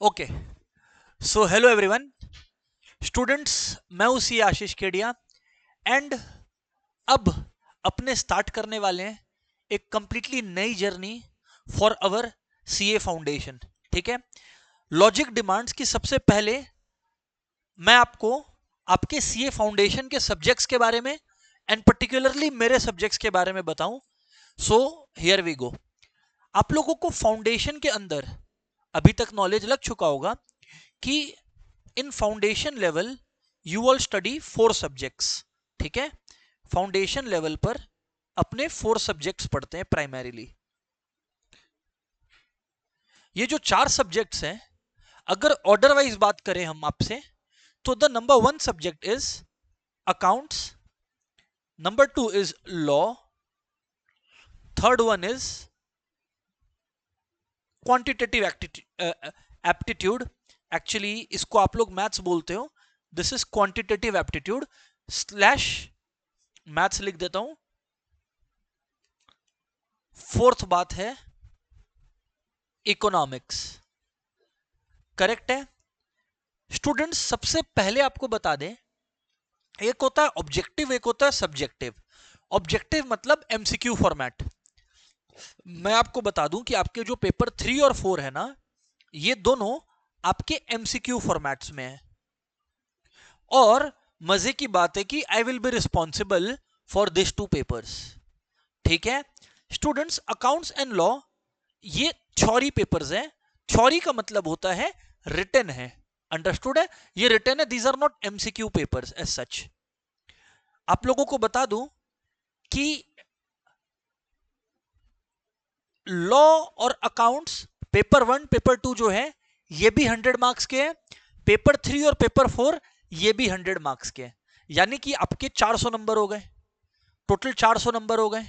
Okay, so hello everyone students, मैं हूं सी आशीष Kedia and अब अपने स्टार्ट करने वाले हैं एक कंप्लीटली नई journey for our CA foundation. ठीक है, लॉजिक डिमांड्स की सबसे पहले मैं आपको आपके सीए फाउंडेशन के सब्जेक्ट्स के बारे में एंड पर्टिकुलरली मेरे सब्जेक्ट्स के बारे में बताऊं। So here we go. आप लोगों को फाउंडेशन के अंदर अभी तक नॉलेज लग चुका होगा कि इन foundation level you all study 4 subjects. ठीक है, फाउंडेशन लेवल पर अपने 4 सब्जेक्ट्स पढ़ते हैं प्राइमरीली। ये जो 4 सब्जेक्ट्स हैं, अगर ऑर्डर वाइज बात करें हम आपसे, तो the number 1 subject is accounts, number 2 is law, third one is quantitative aptitude. Actually इसको आप लोग मैथ्स बोलते हो, this is quantitative aptitude slash maths लिख देता हूं। फोर्थ बात है इकोनॉमिक्स। करेक्ट है स्टूडेंट्स। सबसे पहले आपको बता दें, एक होता है ऑब्जेक्टिव, एक होता है सब्जेक्टिव। ऑब्जेक्टिव मतलब एमसीक्यू फॉर्मेट। मैं आपको बता दूं कि आपके जो पेपर 3 और 4 है ना, ये दोनों आपके एमसीक्यू फॉर्मेट्स में है। और मजे की बात है कि I will be responsible for this 2 papers. ठीक है स्टूडेंट्स, अकाउंट्स एंड लॉ ये थ्योरी पेपर्स हैं। थ्योरी का मतलब होता है रिटन है, अंडरस्टूड है, ये रिटन है। These are not MCQ papers as such. आप लोगों को बता दूं कि लॉ और अकाउंट्स पेपर 1 पेपर 2 जो है ये भी 100 मार्क्स के हैं, पेपर 3 और पेपर 4 ये भी 100 मार्क्स के हैं। यानी कि आपके 400 नंबर हो गए, टोटल 400 नंबर हो गए।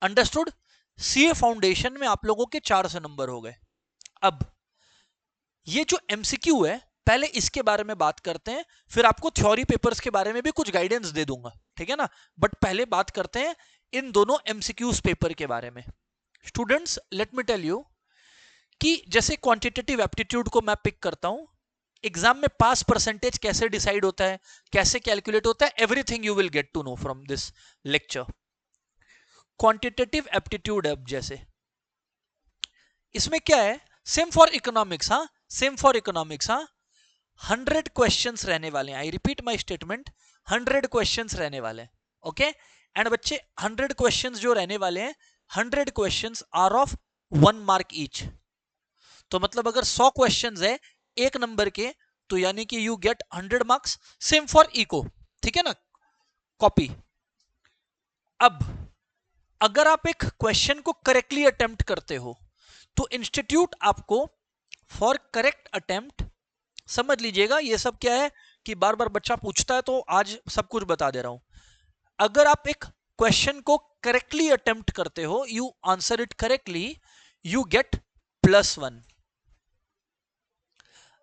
अंडरस्टूड। सीए फाउंडेशन में आप लोगों के 400 नंबर हो गए। अब ये जो एमसीक्यू है, पहले इसके बारे में बात करते हैं, फिर आपको थ्योरी पेपर्स के बारे में भी कुछ गाइडेंस दे दूंगा। ठीक है ना, बट पहले बात करते हैं इन दोनों एमसीक्यूज पेपर के बारे में। Students let me tell you कि जैसे क्वांटिटेटिव एप्टीट्यूड को मैं पिक करता हूं, एग्जाम में पास परसेंटेज कैसे डिसाइड होता है, कैसे कैलकुलेट होता है, everything you will get to know from this lecture. Quantitative aptitude अब जैसे इसमें क्या है, सेम फॉर इकोनॉमिक्स। हाँ, सेम फॉर इकोनॉमिक्स। हाँ, 100 क्वेश्चंस रहने वाले हैं। I repeat my statement, 100 questions रहने वाले हैं। ओके एंड बच्चे 100 क्वेश्चंस जो रहने वाले हैं, 100 questions are of 1 mark each. तो मतलब अगर 100 क्वेश्चंस है 1 नंबर के, तो यानी कि you get 100 marks. Same for eco, ठीक है ना, कॉपी। अब अगर आप एक क्वेश्चन को करेक्टली अटेम्प्ट करते हो, तो इंस्टीट्यूट आपको फॉर करेक्ट अटेम्प्ट, समझ लीजिएगा ये सब क्या है कि बार बार बच्चा पूछता है तो आज सब कुछ बता दे रहा हूं। अगर आप एक क्वेश्चन को करेक्टली अटेम्प्ट करते हो, you answer it correctly, you get +1।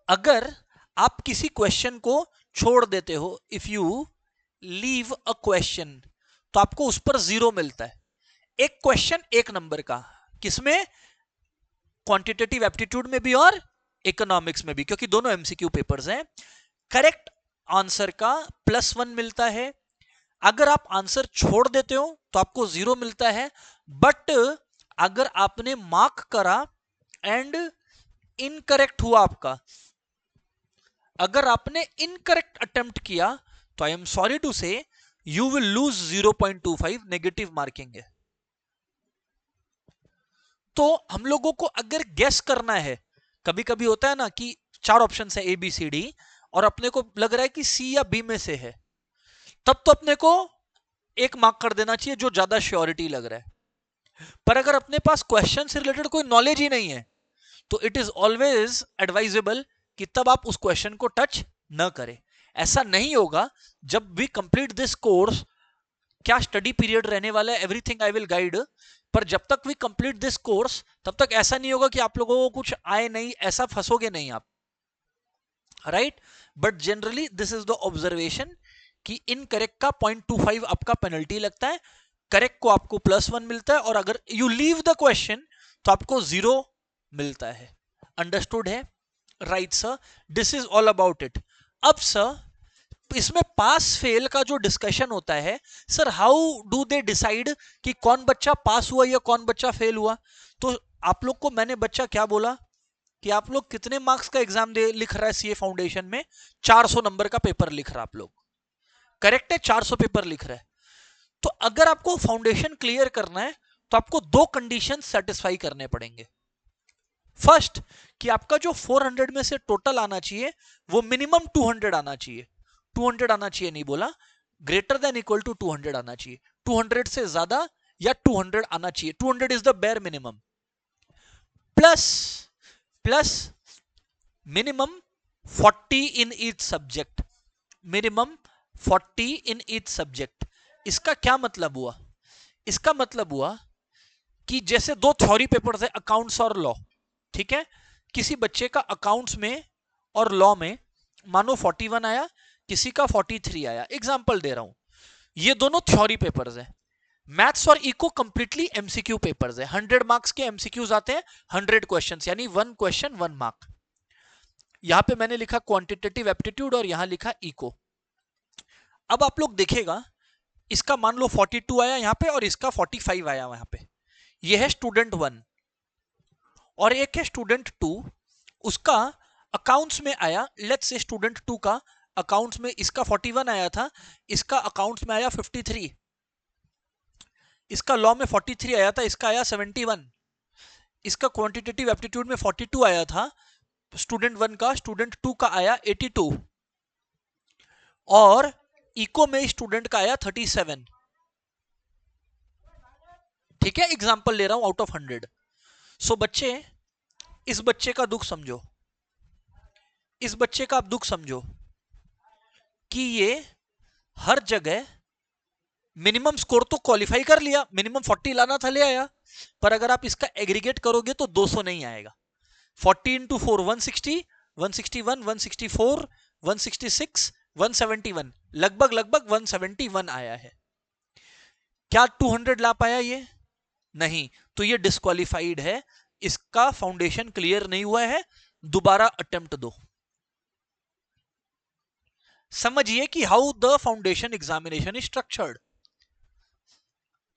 अगर आप किसी क्वेश्चन को छोड़ देते हो, if you leave a question, तो आपको उस पर 0 मिलता है। एक क्वेश्चन 1 नंबर का, किसमें, क्वांटिटेटिव एप्टीट्यूड में भी और इकोनॉमिक्स में भी, क्योंकि दोनों एमसीक्यू पेपर्स हैं। करेक्ट आंसर का +1 मिलता है। अगर आप आंसर छोड़ देते हो तो आपको 0 मिलता है। बट अगर आपने मार्क करा एंड इनकरेक्ट हुआ आपका, अगर आपने इनकरेक्ट अटेम्प्ट किया, तो आई एम सॉरी टू से you will lose 0.25 negative marking है। तो हम लोगों को अगर गेस करना है, कभी कभी होता है ना कि 4 ऑप्शन है ए बी सी डी, और अपने को लग रहा है कि सी या बी में से है, तब तो अपने को 1 मार्क कर देना चाहिए जो ज्यादा श्योरिटी लग रहा है। पर अगर अपने पास क्वेश्चन से रिलेटेड कोई नॉलेज ही नहीं है, तो इट इज ऑलवेज एडवाइजेबल कि तब आप उस क्वेश्चन को टच न करें। ऐसा नहीं होगा जब वी कंप्लीट दिस कोर्स, क्या स्टडी पीरियड रहने वाला है, एवरीथिंग आई विल गाइड, पर जब तक वी कंप्लीट दिस कोर्स तब तक ऐसा नहीं होगा कि आप लोगों को कुछ आए नहीं, ऐसा फंसोगे नहीं आप, right. But generally this is the observation कि इनकरेक्ट का 0.25 आपका पेनल्टी लगता है, करेक्ट को आपको +1 मिलता है, और अगर यू लीव द क्वेश्चन तो आपको 0 मिलता है। अंडरस्टूड है। Right sir, this is all about it. अब सर इसमें पास फेल का जो डिस्कशन होता है, sir how do they decide कि कौन बच्चा पास हुआ या कौन बच्चा फेल हुआ? तो आप लोग को मैंने बच्चा क्या बोला कि आप लोग कितने मार्क्स का एग्जाम दे लिख रहा है सीए फाउंडेशन में? 400 नंबर का पेपर लिख रहा है आप लोग, करेक्ट है? 400 पेपर लिख रहा है। तो अगर आपको फाउंडेशन क्लियर करना है तो आपको दो कंडीशन सेटिस्फाई करने पड़ेंगे। फर्स्ट, कि आपका जो 400 में से टोटल आना चाहिए वो मिनिमम 200 आना चाहिए। 200 आना चाहिए नहीं बोला, ग्रेटर देन इक्वल टू 200 आना चाहिए। 200 से ज्यादा या 200 आना चाहिए, 200 is the bare minimum. Plus plus minimum 40 in each subject, minimum 40 in each subject. इसका क्या मतलब हुआ? इसका मतलब हुआ कि जैसे दो थ्योरी पेपर्स है, अकाउंट्स और लॉ, ठीक है? किसी बच्चे का अकाउंट्स में और लॉ में मानो 41 आया, किसी का 43 आया, एग्जांपल दे रहा हूं। ये दोनों थ्योरी पेपर्स हैं। मैथ्स और इको कंप्लीटली एमसीक्यू पेपर्स है। 100 मार्क्स के एमसीक्यूज आते हैं, 100 क्वेश्चंस, यानी 1 क्वेश्चन 1 मार्क। यहां पे मैंने लिखा क्वांटिटेटिव एप्टीट्यूड और यहां लिखा इको। अब आप लोग देखेगा, इसका मान लो 42 आया यहां पे और इसका 45 आया वहां पे। ये है स्टूडेंट 1 और एक है स्टूडेंट 2। उसका अकाउंट्स में आया, लेट्स से स्टूडेंट 2 का अकाउंट्स में इसका 41 आया था, इसका अकाउंट्स में आया 53। इसका लॉ में 43 आया था, इसका आया 71। इसका क्वांटिटेटिव एप्टीट्यूड में 42 आया था स्टूडेंट 1 का, स्टूडेंट 2 का आया 82 और इको में स्टूडेंट का आया 37। ठीक है, एग्जांपल ले रहा हूं आउट ऑफ 100। सो बच्चे, इस बच्चे का दुख समझो, इस बच्चे का आप दुख समझो कि ये हर जगह मिनिमम स्कोर तो क्वालिफाई कर लिया, मिनिमम 40 लाना था, ले आया, पर अगर आप इसका एग्रीगेट करोगे तो 200 नहीं आएगा। 40 इंटू 4 160, 161, 164, 166, 171, लगभग लगभग 171 आया है। क्या 200 ला पाया ये? नहीं, तो ये डिस्क्वालिफाइड है, इसका फाउंडेशन क्लियर नहीं हुआ है, दोबारा अटेम्प्ट दो। समझिए कि how the foundation examination is structured.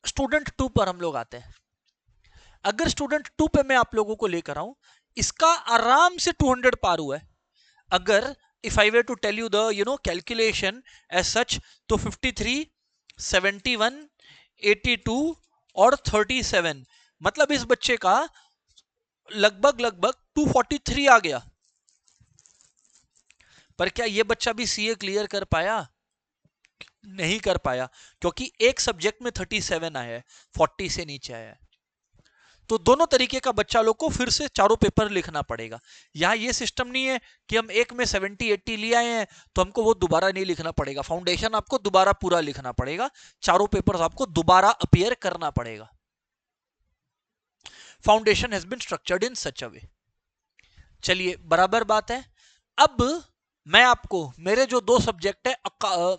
Student 2 पर हम लोग आते हैं। अगर स्टूडेंट 2 पे मैं आप लोगों को लेकर आऊं, इसका आराम से 200 पार हुआ है। अगर if I way to tell you the calculation as such, तो 53, 71, 82 और 37, मतलब इस बच्चे का लगभग लगभग 243 आ गया। पर क्या ये बच्चा भी सीए क्लियर कर पाया? नहीं कर पाया, क्योंकि एक सब्जेक्ट में 37 आया है, 40 से नीचे आया है। तो दोनों तरीके का बच्चा लोग को फिर से चारों पेपर लिखना पड़ेगा। यहां ये सिस्टम नहीं है कि हम एक में 70-80 ले आए हैं तो हमको वो दोबारा नहीं लिखना पड़ेगा। फाउंडेशन आपको दोबारा पूरा लिखना पड़ेगा, चारों पेपर्स आपको दोबारा अपीयर करना पड़ेगा। Foundation has been structured in such a way. चलिए, बराबर बात है। अब मैं आपको मेरे जो दो सब्जेक्ट है,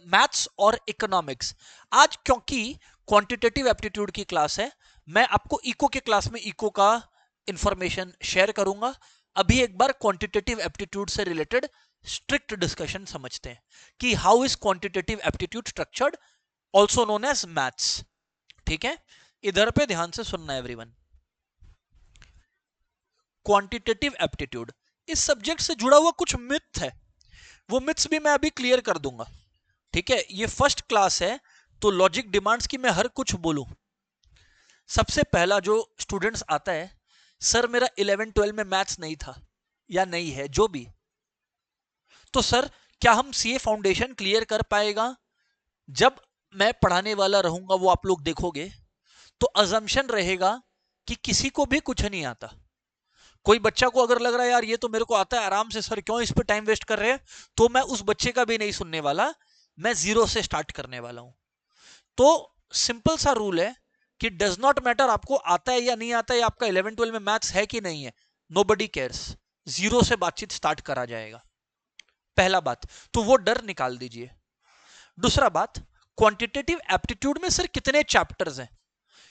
मैथ्स और इकोनॉमिक्स, आज क्योंकि क्वांटिटेटिव एप्टीट्यूड की क्लास है, मैं आपको इको के क्लास में इको का इंफॉर्मेशन शेयर करूंगा। अभी एक बार क्वांटिटेटिव एप्टीट्यूड से रिलेटेड स्ट्रिक्ट डिस्कशन समझते हैं कि how is quantitative aptitude structured, also known as maths. ठीक है, इधर पे ध्यान से सुनना एवरीवन। क्वांटिटेटिव एप्टीट्यूड इस सब्जेक्ट से जुड़ा हुआ कुछ मिथ है, वो मिथ्स भी मैं अभी क्लियर कर दूंगा। ठीक है, ये फर्स्ट क्लास है तो लॉजिक डिमांड्स की मैं हर कुछ बोलूं। सबसे पहला जो स्टूडेंट्स आता है, सर मेरा 11-12 में मैथ्स नहीं था या नहीं है, जो भी, तो सर क्या हम सीए फाउंडेशन क्लियर कर पाएगा? जब मैं पढ़ाने वाला रहूंगा वो आप लोग देखोगे तो अजम्पशन रहेगा कि किसी को भी कुछ नहीं आता। कोई बच्चा को अगर लग रहा है यार ये तो मेरे को आता है आराम से, सर क्यों इस पे टाइम वेस्ट कर रहे हैं, तो मैं उस बच्चे का भी नहीं सुनने वाला, मैं जीरो से स्टार्ट करने वाला हूं। तो सिंपल सा रूल है कि डज नॉट मैटर आपको आता है या नहीं आता है, आपका 11-12 में मैथ्स है कि नहीं है, नोबडी केयर्स, जीरो से बातचीत स्टार्ट करा जाएगा। पहला बात तो वो डर निकाल दीजिए। दूसरा बात, क्वांटिटेटिव एप्टीट्यूड में सर कितने चैप्टर्स हैं?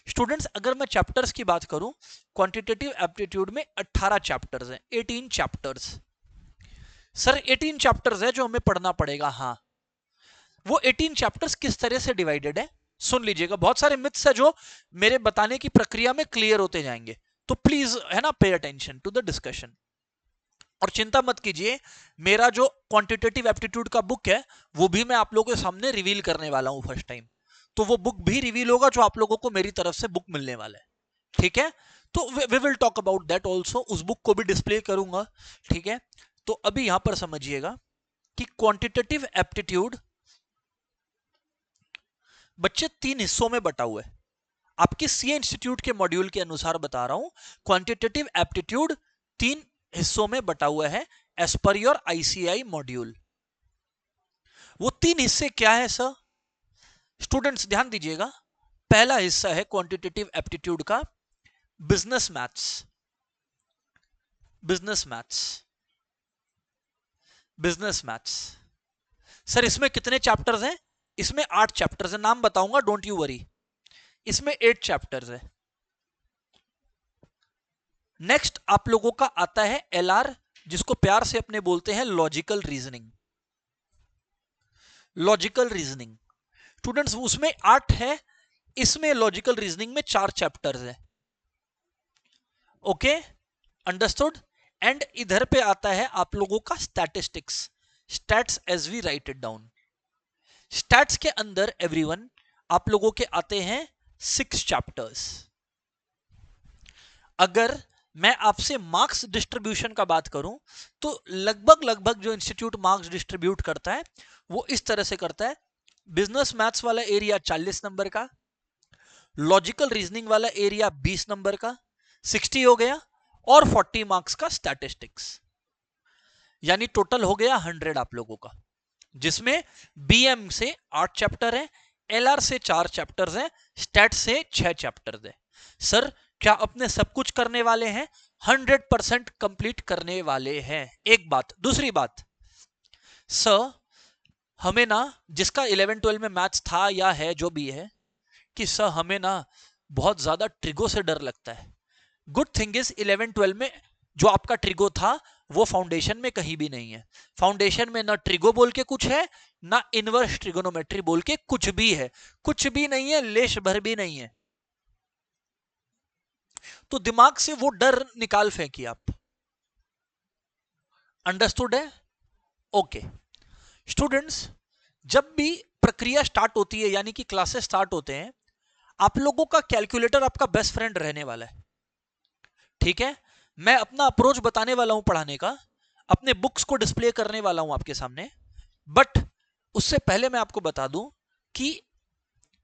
स्टूडेंट्स, अगर मैं चैप्टर्स की बात करूं, क्वांटिटेटिव एप्टीट्यूड में 18 चैप्टर्स हैं, 18 चैप्टर्स। सर 18 चैप्टर्स है जो हमें पढ़ना पड़ेगा। हाँ, वो 18 चैप्टर्स किस तरह से डिवाइडेड है सुन लीजिएगा। बहुत सारे मिथ्स है जो मेरे बताने की प्रक्रिया में क्लियर होते जाएंगे, तो प्लीज है ना, pay attention to the discussion. और चिंता मत कीजिए, मेरा जो क्वांटिटेटिव एप्टीट्यूड का बुक है वो भी मैं आप लोगों के सामने रिवील करने वाला हूं फर्स्ट टाइम। तो वो बुक भी रिवील होगा जो आप लोगों को मेरी तरफ से बुक मिलने वाला है, ठीक है। तो we will talk about that also, उस बुक को भी डिस्प्ले करूंगा, ठीक है। तो अभी यहां पर समझिएगा कि क्वांटिटेटिव एप्टीट्यूड बच्चे 3 हिस्सों में बटा हुआ है। आपके सीए इंस्टीट्यूट के मॉड्यूल के अनुसार बता रहा हूं, क्वांटिटेटिव एप्टीट्यूड 3 हिस्सों में बटा हुआ है as per your ICI module. वो 3 हिस्से क्या है सर? स्टूडेंट्स ध्यान दीजिएगा। पहला हिस्सा है क्वांटिटेटिव एप्टीट्यूड का business maths. Business maths, business maths. Sir इसमें कितने चैप्टर्स हैं? इसमें 8 चैप्टर्स हैं, नाम बताऊंगा, डोंट यू वरी। इसमें 8 चैप्टर्स है। नेक्स्ट आप लोगों का आता है एलआर, जिसको प्यार से अपने बोलते हैं logical reasoning. Logical reasoning students उसमें 8 है, इसमें लॉजिकल रीजनिंग में 4 चैप्टर्स है। Okay, understood. एंड इधर पे आता है आप लोगों का statistics, stats as we write it down. Stats के अंदर एवरीवन आप लोगों के आते हैं 6 चैप्टर्स। अगर मैं आपसे मार्क्स डिस्ट्रीब्यूशन का बात करूं तो लगभग जो इंस्टीट्यूट मार्क्स डिस्ट्रीब्यूट करता है वो इस तरह से करता है। बिजनेस मैथ्स वाला एरिया 40 नंबर का, लॉजिकल रीजनिंग वाला एरिया 20 नंबर का, 60 हो गया, और 40 मार्क्स का स्टैटिस्टिक्स, यानी टोटल हो गया 100 आप लोगों का, जिसमें बीएम से 8 चैप्टर है, एलआर से 4 चैप्टर्स हैं, स्टैट से 6 चैप्टर्स है। सर क्या अपने सब कुछ करने वाले हैं? 100% कंप्लीट करने वाले हैं। एक बात, दूसरी बात, सर हमें ना, जिसका 11-12 में मैथ्स था या है जो भी है, कि सर हमें ना बहुत ज्यादा ट्रिगो से डर लगता है। गुड थिंग इज 11-12 में जो आपका ट्रिगो था वो फाउंडेशन में कहीं भी नहीं है। फाउंडेशन में ना ट्रिगो बोल के कुछ है, ना इनवर्स ट्रिगोनोमेट्री बोल के कुछ भी है, कुछ भी नहीं है, लेश भर भी नहीं है। तो दिमाग से वो डर निकाल फेंकिए आप। अंडरस्टूड है? ओके स्टूडेंट्स, जब भी प्रक्रिया स्टार्ट होती है यानी कि क्लासेस स्टार्ट होते हैं, आप लोगों का कैलकुलेटर आपका बेस्ट फ्रेंड रहने वाला है, ठीक है। मैं अपना अप्रोच बताने वाला हूं पढ़ाने का, अपने बुक्स को डिस्प्ले करने वाला हूं आपके सामने, बट उससे पहले मैं आपको बता दूं कि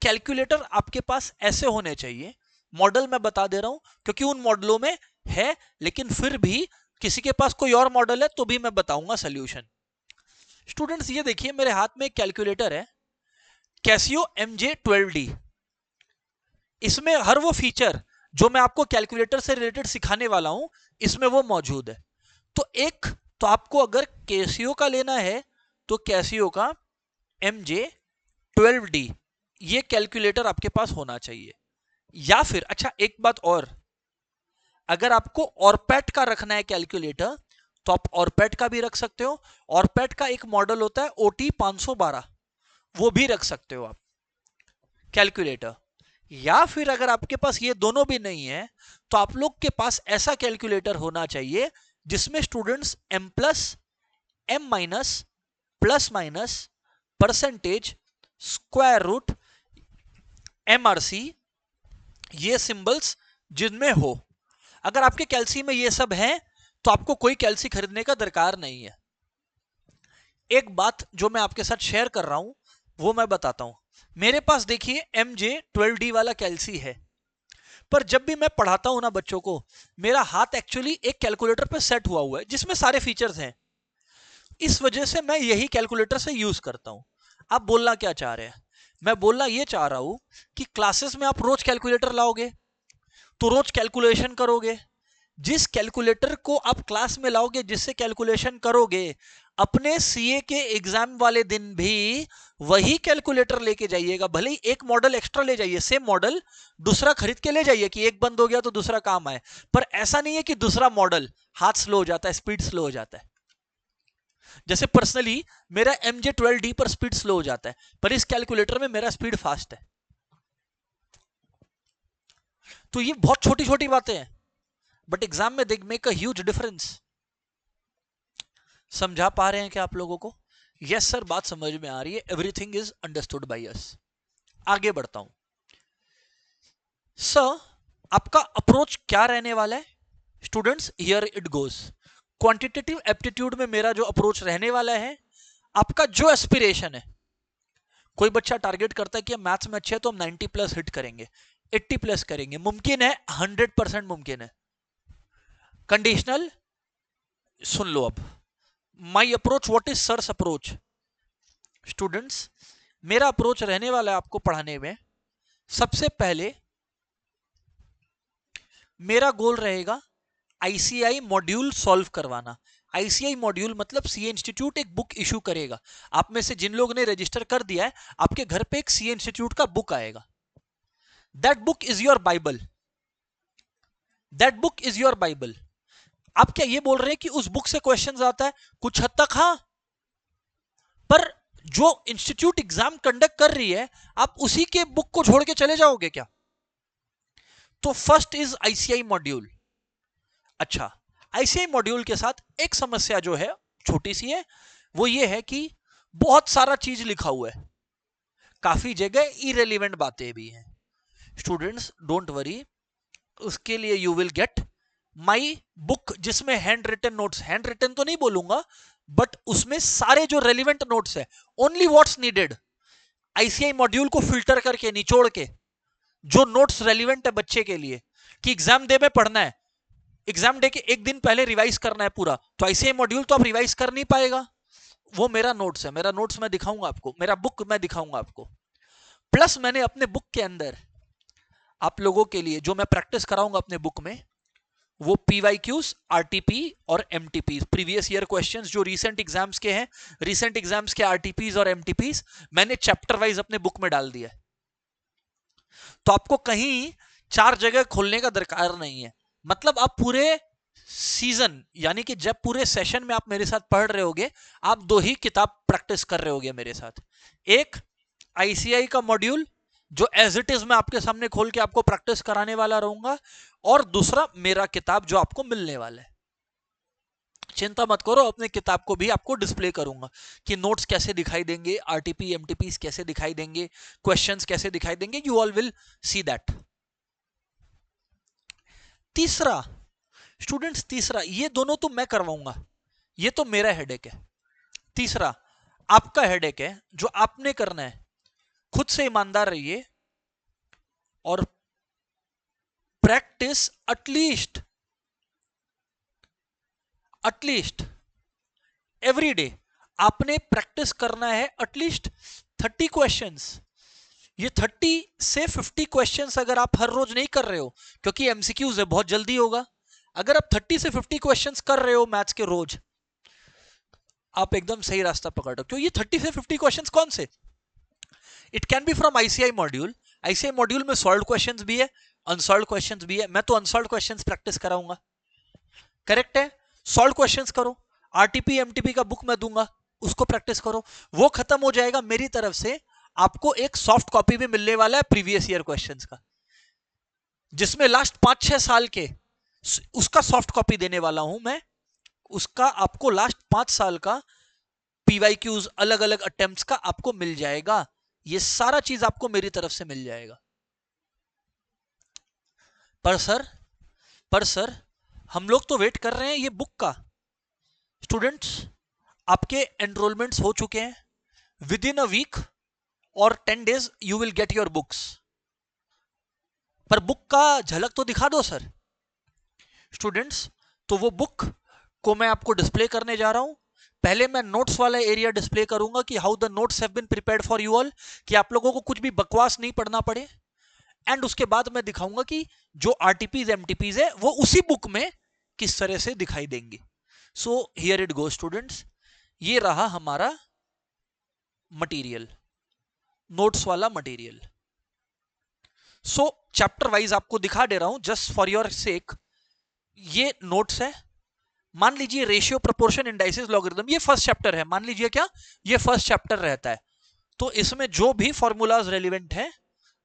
कैलकुलेटर आपके पास ऐसे होने चाहिए। मॉडल मैं बता दे रहा हूं क्योंकि उन मॉडलों में है, लेकिन फिर भी किसी के पास कोई और मॉडल है तो भी मैं बताऊंगा सॉल्यूशन। स्टूडेंट्स ये देखिए, मेरे हाथ में एक कैलकुलेटर है, कैसियो MJ12D। इसमें हर वो फीचर जो मैं आपको कैलकुलेटर से रिलेटेड सिखाने वाला हूं, इसमें वो मौजूद है। तो आपको अगर कैसियो का लेना है तो कैसियो का MJ12D ये कैलकुलेटर आपके पास होना चाहिए। या फिर अच्छा एक बात और, अगर आपको ऑरपैट का रखना है कैलकुलेटर तो आप ऑरपैट का भी रख सकते हो। ऑरपैट का एक मॉडल होता है OT 512, वो भी रख सकते हो आप कैलकुलेटर। या फिर अगर आपके पास ये दोनों भी नहीं है तो आप लोग के पास ऐसा कैलकुलेटर होना चाहिए जिसमें students M+, M-, plus minus, percentage, square root, MRC, ये सिंबल्स जिनमें हो। अगर आपके कैल्सी में ये सब है तो आपको कोई कैल्सी खरीदने का दरकार नहीं है। एक बात जो मैं आपके साथ शेयर कर रहा हूं वो मैं बताता हूं। मेरे पास देखिए MJ12D वाला कैल्सी है, पर जब भी मैं पढ़ाता हूं ना बच्चों को, मेरा हाथ एक्चुअली एक कैलकुलेटर पे सेट हुआ है जिसमें सारे फीचर्स हैं। इस वजह से मैं यही कैलकुलेटर से यूज करता हूं। आप बोलना क्या चाह रहे हैं? मैं बोलना ये चाह रहा हूं कि क्लासेस में आप रोज कैलकुलेटर लाओगे तो रोज कैलकुलेशन करोगे। जिस कैलकुलेटर को आप क्लास में लाओगे, जिससे कैलकुलेशन करोगे, अपने सीए के एग्जाम वाले दिन भी वही कैलकुलेटर लेके जाइएगा। भले ही एक मॉडल एक्स्ट्रा ले जाइए, सेम मॉडल दूसरा खरीद के ले जाइए कि एक बंद हो गया तो दूसरा काम आए, पर ऐसा नहीं है कि दूसरा मॉडल हाथ स्लो हो जाता है, स्पीड स्लो हो जाता है। जैसे पर्सनली मेरा MJ12D पर स्पीड स्लो हो जाता है, पर इस कैलकुलेटर में मेरा स्पीड फास्ट है। तो ये बहुत छोटी छोटी बातें हैं, बट एग्जाम में they make a huge difference. समझा पा रहे हैं क्या आप लोगों को? यस सर, बात समझ में आ रही है, everything is understood by us. आगे बढ़ता हूं सर, आपका अप्रोच क्या रहने वाला है students? Here it goes. Quantitative aptitude में मेरा जो अप्रोच रहने वाला है, आपका जो एस्पिरेशन है, कोई बच्चा टारगेट करता है कि हम मैथ्स में अच्छे हैं तो हम 90 प्लस हिट करेंगे, 80 प्लस करेंगे, मुमकिन है, 100% मुमकिन है। कंडीशनल सुन लो अब। My approach, what is sir's approach? Students, मेरा अप्रोच रहने वाला है आपको पढ़ाने में, सबसे पहले मेरा गोल रहेगा आईसीआई मॉड्यूल सॉल्व करवाना। आईसीआई मॉड्यूल मतलब सीए इंस्टीट्यूट एक बुक इशू करेगा। आप में से जिन लोगों ने रजिस्टर कर दिया है, आपके घर पे एक सीए इंस्टीट्यूट का बुक आएगा। That book is your Bible. That book is your Bible. आप क्या ये बोल रहे हैं कि उस बुक से क्वेश्चंस आता है? कुछ हद तक हाँ, पर जो इंस्टीट्यूट एग्जाम कंडक्ट कर रही है, आप उसी के बुक को छोड़ के चले जाओगे क्या? तो फर्स्ट इज आईसीआई मॉड्यूल। अच्छा, आईसीआई मॉड्यूल के साथ एक समस्या जो है छोटी सी है, वो ये है कि बहुत सारा चीज लिखा हुआ है, काफी जगह इरेलीवेंट बातें भी हैं। स्टूडेंट्स डोंट वरी, उसके लिए you will get my book, जिसमें hand written notes, hand written तो नहीं बोलूंगा, बट उसमें सारे जो रेलिवेंट नोट्स है, only what's needed, ICI module को फिल्टर करके निचोड़ के जो नोट्स रेलिवेंट है बच्चे के लिए, कि एग्जाम डे में पढ़ना है, एग्जाम डे के एक दिन पहले रिवाइज करना है पूरा, तो आईसीआई मॉड्यूल तो आप रिवाइज कर नहीं पाएगा। वो मेरा नोट्स है, मेरा नोट्स मैं दिखाऊंगा आपको, मेरा बुक मैं दिखाऊंगा आपको। प्लस मैंने अपने बुक के अंदर आप लोगों के लिए जो मैं प्रैक्टिस कराऊंगा अपने बुक में, वो पीवाईक्यूज, आरटीपी और एमटीपी, प्रीवियस ईयर क्वेश्चंस जो रीसेंट एग्जाम्स के हैं, रीसेंट एग्जाम्स के आरटीपीज और एमटीपीज मैंने चैप्टर वाइज अपने बुक में डाल दिया है। तो आपको कहीं 4 जगह खोलने का दरकार नहीं है। मतलब आप पूरे सीजन, यानी कि जब पूरे सेशन में आप मेरे साथ पढ़ रहे होगे, आप 2 ही किताब प्रैक्टिस कर रहे होगे मेरे साथ। एक आईसीआई का मॉड्यूल जो एज इट इज मैं आपके सामने खोल के आपको प्रैक्टिस कराने वाला रहूंगा, और दूसरा मेरा किताब जो आपको मिलने वाला है। चिंता मत करो, अपने किताब को भी आपको डिस्प्ले करूंगा कि नोट्स कैसे दिखाई देंगे, आरटीपी एमटीपी कैसे दिखाई देंगे, क्वेश्चंस कैसे दिखाई देंगे, you all will see that. तीसरा स्टूडेंट्स, तीसरा, ये दोनों तो मैं करवाऊंगा, ये तो मेरा हेडेक है। तीसरा आपका हेडेक है, जो आपने करना है, खुद से ईमानदार रहिए और प्रैक्टिस एटलीस्ट एवरी डे आपने प्रैक्टिस करना है एटलीस्ट 30 क्वेश्चंस। ये 30 से 50 क्वेश्चंस अगर आप हर रोज नहीं कर रहे हो, क्योंकि एमसीक्यूज है, बहुत जल्दी होगा, अगर आप 30 से 50 क्वेश्चंस कर रहे हो मैथ्स के रोज, आप एकदम सही रास्ता पकड़ रहे हो। क्यों ये 30 से 50 क्वेश्चंस कौन से? It can be from ICI module. ICI module में सॉल्व क्वेश्चंस भी है, अनसॉल्व क्वेश्चंस भी है। मैं तो अनसॉल्व क्वेश्चंस प्रैक्टिस कराऊंगा, करेक्ट है? सॉल्व क्वेश्चंस करो, आरटीपी एमटीपी का बुक मैं दूंगा, उसको प्रैक्टिस करो। वो खत्म हो जाएगा, मेरी तरफ से आपको एक सॉफ्ट कॉपी भी मिलने वाला है प्रीवियस ईयर क्वेश्चंस का, जिसमें लास्ट 5-6 साल के, उसका सॉफ्ट कॉपी देने वाला हूं मैं। उसका आपको लास्ट 5 साल का पीवाईक्यूज अलग अलग अटेम्प्ट्स का आपको मिल जाएगा। ये सारा चीज आपको मेरी तरफ से मिल जाएगा। पर सर हम लोग तो वेट कर रहे हैं ये बुक का। स्टूडेंट्स, आपके एनरोलमेंट्स हो चुके हैं, विद इन अ वीक और 10 days you will get your books. पर बुक का झलक तो दिखा दो सर। स्टूडेंट्स, तो वो बुक को मैं आपको डिस्प्ले करने जा रहा हूं। पहले मैं नोट्स वाला एरिया डिस्प्ले करूंगा कि how the notes have been prepared for you all, कि आप लोगों को कुछ भी बकवास नहीं पढ़ना पड़े। एंड उसके बाद मैं दिखाऊंगा कि जो आरटीपीज एमटीपीज है वो उसी बुक में किस तरह से दिखाई देंगे। So here it go students, ये रहा हमारा मटेरियल, नोट्स वाला मटेरियल। सो चैप्टर वाइज आपको दिखा दे रहा हूं जस्ट फॉर योर सेक। ये नोट्स है, मान लीजिए रेशियो, प्रोपोर्शन, इंडाइसिस, लॉगरिथम, ये फर्स्ट चैप्टर है, मान लीजिए क्या ये फर्स्ट चैप्टर रहता है, तो इसमें जो भी फॉर्मूलाज रेलिवेंट है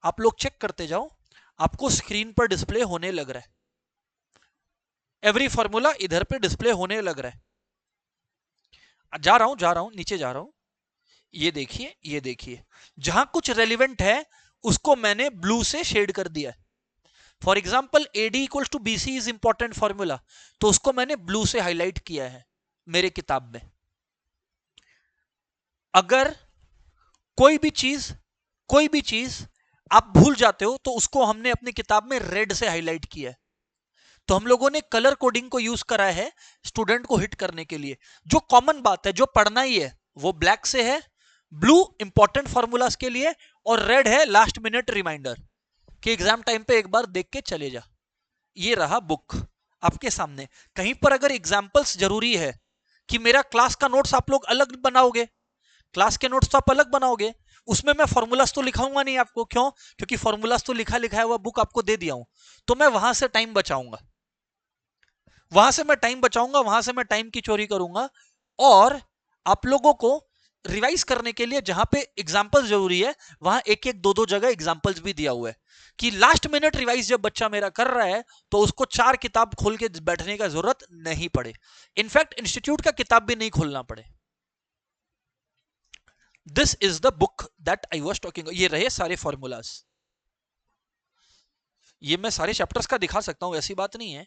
आप लोग चेक करते जाओ, आपको स्क्रीन पर डिस्प्ले होने लग रहा है, एवरी फॉर्मूला इधर पे डिस्प्ले होने लग रहा है। जा रहा हूं नीचे जा रहा हूं, ये देखिए जहां कुछ रेलिवेंट है उसको मैंने ब्लू से शेड कर दिया है। For example AD equals to BC is important formula, तो उसको मैंने ब्लू से हाईलाइट किया है मेरे किताब में। अगर कोई भी चीज आप भूल जाते हो तो उसको हमने अपनी किताब में रेड से हाईलाइट किया है। तो हम लोगों ने कलर कोडिंग को यूज करा है स्टूडेंट को हिट करने के लिए। जो कॉमन बात है, जो पढ़ना ही है, वो ब्लैक से है, ब्लू इंपॉर्टेंट फॉर्मूलाज के लिए, और रेड है लास्ट मिनट रिमाइंडर कि एग्जाम टाइम पे एक बार देख के चले जा। ये रहा बुक आपके सामने। कहीं पर अगर एग्जाम्पल्स जरूरी है कि मेरा क्लास का नोट्स आप लोग अलग बनाओगे, क्लास के नोट्स तो आप अलग बनाओगे, उसमें मैं फॉर्मूलाज तो लिखाऊंगा नहीं आपको। क्यों? क्योंकि फॉर्मूलाज तो लिखा है हुआ बुक आपको दे दिया हूं, तो मैं वहां से टाइम बचाऊंगा, वहां से मैं टाइम की चोरी करूंगा। और आप लोगों को रिवाइज करने के लिए जहां पे एग्जाम्पल्स जरूरी है वहां एक एक दो जगह एग्जाम्पल्स भी दिया हुआ है कि लास्ट मिनट रिवाइज जब बच्चा मेरा कर रहा है तो उसको 4 किताब खोल के बैठने का जरूरत नहीं पड़े, इनफैक्ट इंस्टीट्यूट का किताब भी नहीं खोलना पड़े। This is the book that I was talking. ये रहे सारे फॉर्मूलाज, ये मैं सारे चैप्टर्स का दिखा सकता हूं, ऐसी बात नहीं है,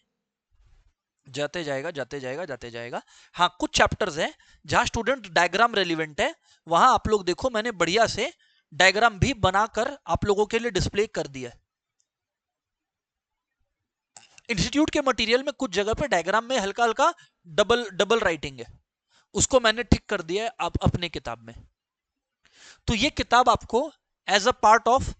जाते जाएगा। हाँ, कुछ चैप्टर्स हैं जहां स्टूडेंट डायग्राम रेलिवेंट है, वहां आप लोग देखो मैंने बढ़िया से डायग्राम भी बनाकर आप लोगों के लिए डिस्प्ले कर दिया है। इंस्टीट्यूट के मटेरियल में कुछ जगह पे डायग्राम में हल्का हल्का डबल राइटिंग है, उसको मैंने ठीक कर दिया है आप अपने किताब में। तो ये किताब आपको as a part of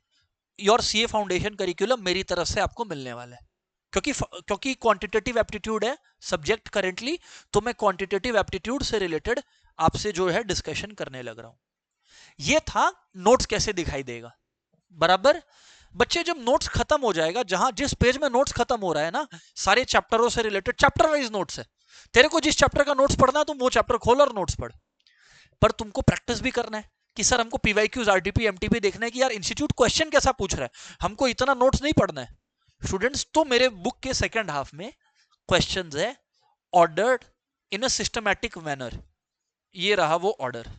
your CA foundation curriculum मेरी तरफ से आपको मिलने वाला है, क्योंकि क्वांटिटेटिव एप्टीट्यूड है सब्जेक्ट करेंटली, तो मैं क्वांटिटेटिव एप्टीट्यूड से रिलेटेड आपसे जो है डिस्कशन करने लग रहा हूं। ये था नोट्स कैसे दिखाई देगा, बराबर। बच्चे जब नोट्स खत्म हो जाएगा, जहां जिस पेज में नोट्स खत्म हो रहा है ना, सारे चैप्टरों से रिलेटेड चैप्टर वाइज नोट्स है, तेरे को जिस चैप्टर का नोट्स पढ़ना है तुम वो चैप्टर खोल और नोट्स पढ़। पर तुमको प्रैक्टिस भी करना है कि सर हमको PYQs RTP MTP देखना है कि यार इंस्टीट्यूट क्वेश्चन कैसा पूछ रहा है, हमको इतना नोट्स नहीं पढ़ना है स्टूडेंट्स। तो मेरे बुक के सेकंड हाफ में क्वेश्चंस है ordered in a systematic manner. ये रहा वो ऑर्डर।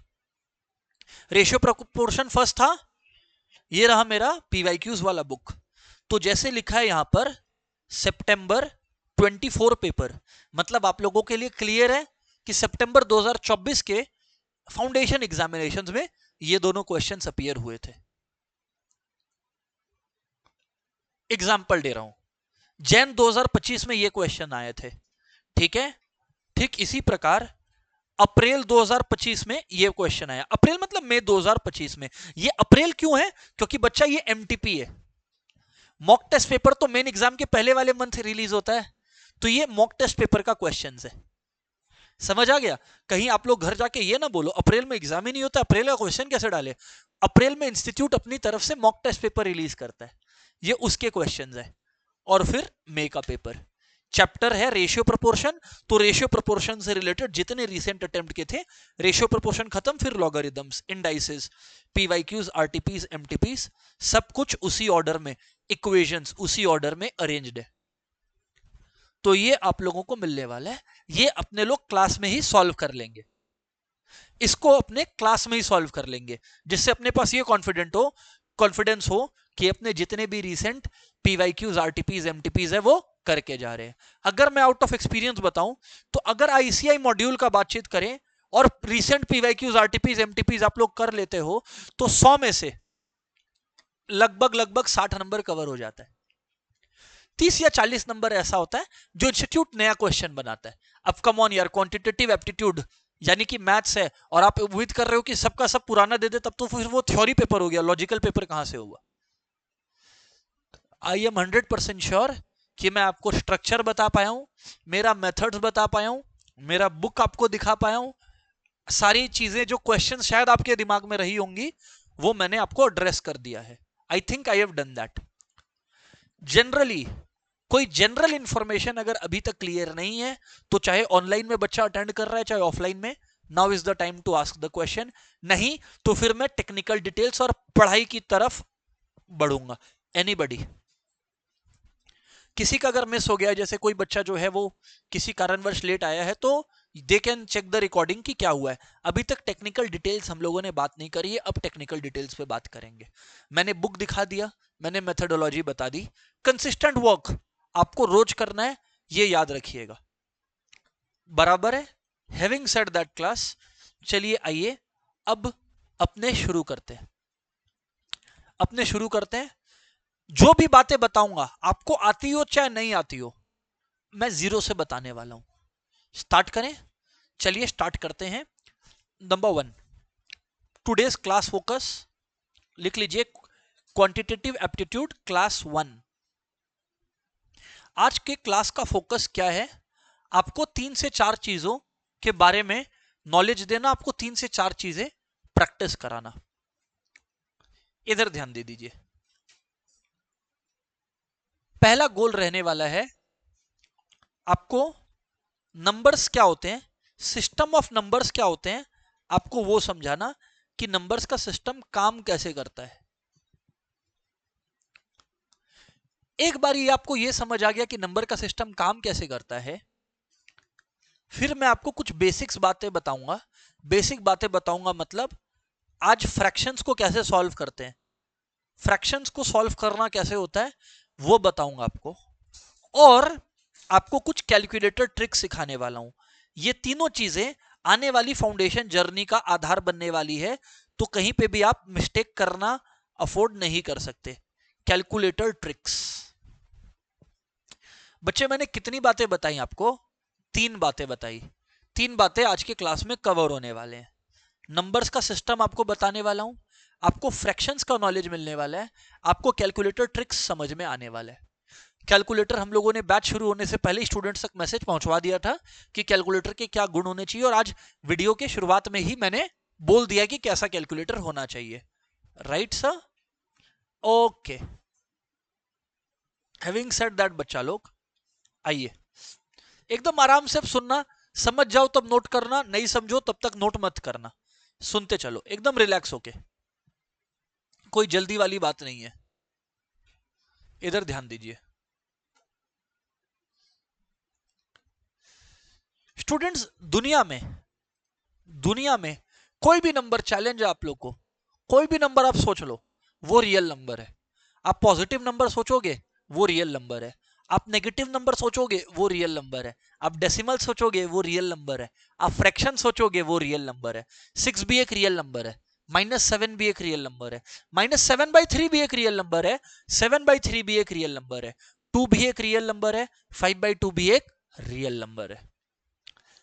रेशियो प्रोपोर्शन फर्स्ट था, ये रहा मेरा PYQs वाला बुक। तो जैसे लिखा है यहां पर सितंबर 24 पेपर, मतलब आप लोगों के लिए क्लियर है कि सितंबर 2024 के फाउंडेशन एग्जामिनेशंस में ये दोनों क्वेश्चंस अपीयर हुए थे। एग्जाम्पल दे रहा हूं, जैन 2025 में ये क्वेश्चन आए थे, ठीक है। ठीक इसी प्रकार अप्रैल 2025 में ये क्वेश्चन आया, अप्रैल मतलब मई 2025 में। ये अप्रैल क्यों है? क्योंकि बच्चा ये MTP है, मॉक टेस्ट पेपर तो मेन एग्जाम के पहले वाले मंथ रिलीज होता है, तो ये मॉक टेस्ट पेपर का क्वेश्चन है। समझ आ गया? कहीं आप लोग घर जाके ये ना बोलो अप्रैल में एग्जाम ही नहीं होता, अप्रैल का क्वेश्चन कैसे डाले। अप्रैल में इंस्टीट्यूट अपनी तरफ से मॉक टेस्ट पेपर रिलीज करता है, ये उसके क्वेश्चंस है। और फिर मई का पेपर, चैप्टर है रेशियो प्रोपोर्शन, तो रेशियो प्रोपोर्शन से रिलेटेड जितने रिसेंट अटेम्प्ट के थे, रेशियो प्रोपोर्शन खत्म, फिर logarithms, indices, PYQs RTPs MTPs, सब कुछ उसी ऑर्डर में, इक्वेशंस उसी ऑर्डर में अरेंज्ड है। तो ये आप लोगों को मिलने वाला है, ये अपने लोग क्लास में ही सॉल्व कर लेंगे, इसको अपने क्लास में ही सॉल्व कर लेंगे, जिससे अपने पास ये कॉन्फिडेंस हो कि अपने जितने भी रिसेंट PYQs RTPs MTPs है वो करके जा रहे हैं। अगर मैं आउट ऑफ एक्सपीरियंस बताऊं तो अगर ICI मॉड्यूल का बातचीत करें और रिसेंट PYQs RTPs MTPs आप लोग कर लेते हो तो 100 में से लगभग 60 नंबर कवर हो जाता है। 30 या 40 नंबर ऐसा होता है जो इंस्टीट्यूट नया क्वेश्चन बनाता है। अब कम ऑन यार, क्वांटिटेटिव एप्टीट्यूड यानी कि मैथ्स है और आप उम्मीद कर रहे हो कि सबका सब पुराना दे दे, तब तो फिर वो थ्योरी पेपर हो गया, लॉजिकल पेपर कहां से हुआ। आई एम 100% श्योर कि मैं आपको स्ट्रक्चर बता पाया हूं, मेरा मेथड्स बता पाया हूं, मेरा बुक आपको दिखा पाया हूं, सारी चीजें जो क्वेश्चन शायद आपके दिमाग में रही होंगी वो मैंने आपको एड्रेस कर दिया है। I think I have done that. Generally कोई जनरल इंफॉर्मेशन अगर अभी तक क्लियर नहीं है तो चाहे ऑनलाइन में बच्चा अटेंड कर रहा है चाहे ऑफलाइन में, now is the time to ask the question. नहीं तो फिर मैं टेक्निकल डिटेल्स और पढ़ाई की तरफ बढ़ूंगा। एनीबडी, किसी का अगर मिस हो गया, जैसे कोई बच्चा जो है वो किसी कारणवश लेट आया है, तो they can check the recording कि क्या हुआ है। अभी तक टेक्निकल डिटेल्स हम लोगों ने बात नहीं करी है, अब टेक्निकल डिटेल्स पे बात करेंगे। मैंने बुक दिखा दिया, मैंने मेथोडोलॉजी बता दी। कंसिस्टेंट वर्क आपको रोज करना है, ये याद रखिएगा, बराबर है। हैविंग सेड दैट क्लास, चलिए आइए अब अपने शुरू करते हैं। जो भी बातें बताऊंगा आपको आती हो चाहे नहीं आती हो, मैं जीरो से बताने वाला हूं। स्टार्ट करें, चलिए स्टार्ट करते हैं। नंबर 1, टुडेज क्लास फोकस, लिख लीजिए क्वांटिटेटिव एप्टीट्यूड क्लास 1। आज के क्लास का फोकस क्या है? आपको 3 से 4 चीजों के बारे में नॉलेज देना, आपको 3 से 4 चीजें प्रैक्टिस कराना। इधर ध्यान दे दीजिए। पहला गोल रहने वाला है आपको नंबर्स क्या होते हैं, सिस्टम ऑफ नंबर्स क्या होते हैं, आपको वो समझाना कि नंबर्स का सिस्टम काम कैसे करता है। एक बार ये आपको ये समझ आ गया कि नंबर का सिस्टम काम कैसे करता है, फिर मैं आपको कुछ बेसिक्स बातें बताऊंगा। बेसिक बातें बताऊंगा मतलब आज फ्रैक्शंस को कैसे सॉल्व करते हैं, फ्रैक्शंस को सॉल्व करना कैसे होता है वो बताऊंगा आपको, और आपको कुछ कैलकुलेटर ट्रिक सिखाने वाला हूं। ये तीनों चीजें आने वाली फाउंडेशन जर्नी का आधार बनने वाली है, तो कहीं पे भी आप मिस्टेक करना अफोर्ड नहीं कर सकते। Calculator tricks. बच्चे मैंने कितनी बातें बताई आपको? 3 बातें बताई। 3 बातें आज के क्लास में कवर होने वाले हैं। नंबर्स का सिस्टम आपको बताने वाला हूं, आपको फ्रैक्शंस का नॉलेज मिलने वाला है, आपको कैलकुलेटर ट्रिक्स समझ में आने वाला है। कैलकुलेटर हम लोगों ने बैच शुरू होने से पहले स्टूडेंट्स तक मैसेज पहुंचवा दिया था कि कैलकुलेटर के क्या गुण होने चाहिए, और आज वीडियो के शुरुआत में ही मैंने बोल दिया कि कैसा कैलकुलेटर होना चाहिए। Right sir? Okay, having said that बच्चा लोग आइए एकदम आराम से सुनना, समझ जाओ तब नोट करना, नहीं समझो तब तक नोट मत करना, सुनते चलो एकदम रिलैक्स होके, कोई जल्दी वाली बात नहीं है। इधर ध्यान दीजिए स्टूडेंट्स, दुनिया में कोई भी नंबर चैलेंज है आप लोग को, कोई भी नंबर आप सोच लो वो रियल नंबर है। आप पॉजिटिव नंबर सोचोगे वो रियल नंबर है, आप नेगेटिव नंबर सोचोगे वो रियल नंबर है, आप डेसिमल सोचोगे वो रियल नंबर है, आप फ्रैक्शन सोचोगे वो रियल नंबर है। 6 भी एक रियल नंबर है, -7 भी एक रियल नंबर है, -7/3 भी एक रियल नंबर है, 7/3 भी एक रियल नंबर है, 2 भी एक रियल नंबर है, 5/2 भी एक रियल नंबर है।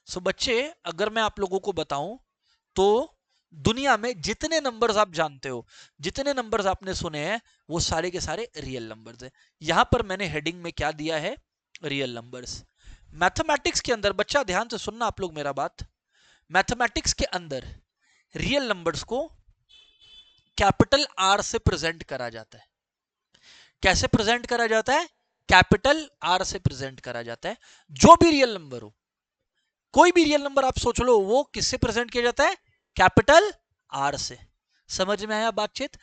सो बच्चे अगर मैं आप लोगों को बताऊं तो दुनिया में जितने नंबर्स आप जानते हो, जितने नंबर्स आपने सुने हैं, वो सारे के सारे रियल नंबर्स हैं। यहां पर मैंने हेडिंग में क्या दिया है? Real numbers. मैथमेटिक्स के अंदर, बच्चा ध्यान से सुनना आप लोग मेरा बात, मैथमेटिक्स के अंदर रियल नंबर्स को कैपिटल आर से प्रेजेंट करा जाता है। कैसे प्रेजेंट करा जाता है? कैपिटल आर से प्रेजेंट करा जाता है। जो भी रियल नंबर हो, कोई भी रियल नंबर आप सोच लो, वो किससे प्रेजेंट किया जाता है? कैपिटल आर से। समझ में आया बातचीत?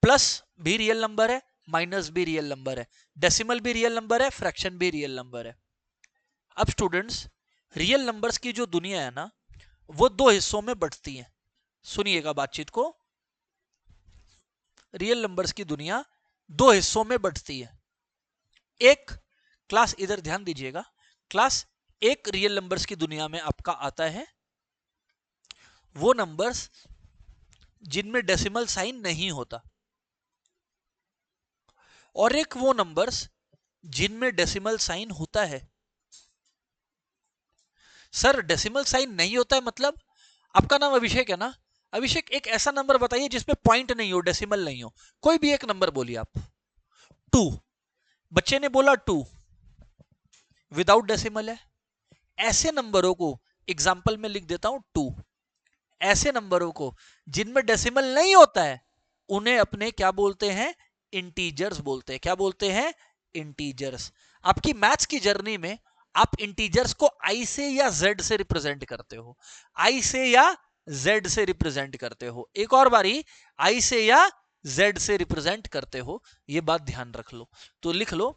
प्लस भी रियल नंबर है, माइनस भी रियल नंबर है, डेसिमल भी रियल नंबर है, फ्रैक्शन भी रियल नंबर है। अब स्टूडेंट्स, रियल नंबर्स की जो दुनिया है ना, वो 2 हिस्सों में बंटती है। सुनिएगा बातचीत को, रियल नंबर्स की दुनिया 2 हिस्सों में बंटती है। एक क्लास, इधर ध्यान दीजिएगा, क्लास एक रियल नंबर्स की दुनिया में आपका आता है वो नंबर्स जिनमें डेसिमल साइन नहीं होता, और एक वो नंबर्स जिनमें डेसिमल साइन होता है। सर डेसिमल साइन नहीं होता है मतलब? आपका नाम अभिषेक है ना? अभिषेक, एक ऐसा नंबर बताइए जिसमें पॉइंट नहीं हो, डेसिमल नहीं हो, कोई भी एक नंबर बोलिए आप। 2, बच्चे ने बोला 2 विदाउट डेसिमल है। ऐसे नंबरों को एग्जाम्पल में लिख देता हूं 2। ऐसे नंबरों को जिनमें डेसिमल नहीं होता है उन्हें अपने क्या बोलते हैं? इंटीजर्स बोलते हैं। क्या बोलते हैं? इंटीजर्स। आपकी मैथ्स की जर्नी में आप इंटीजर्स को आई से या जेड से रिप्रेजेंट करते हो, आई से या जेड से रिप्रेजेंट करते हो। एक और बारी, आई से या जेड से रिप्रेजेंट करते हो, ये बात ध्यान रख लो। तो लिख लो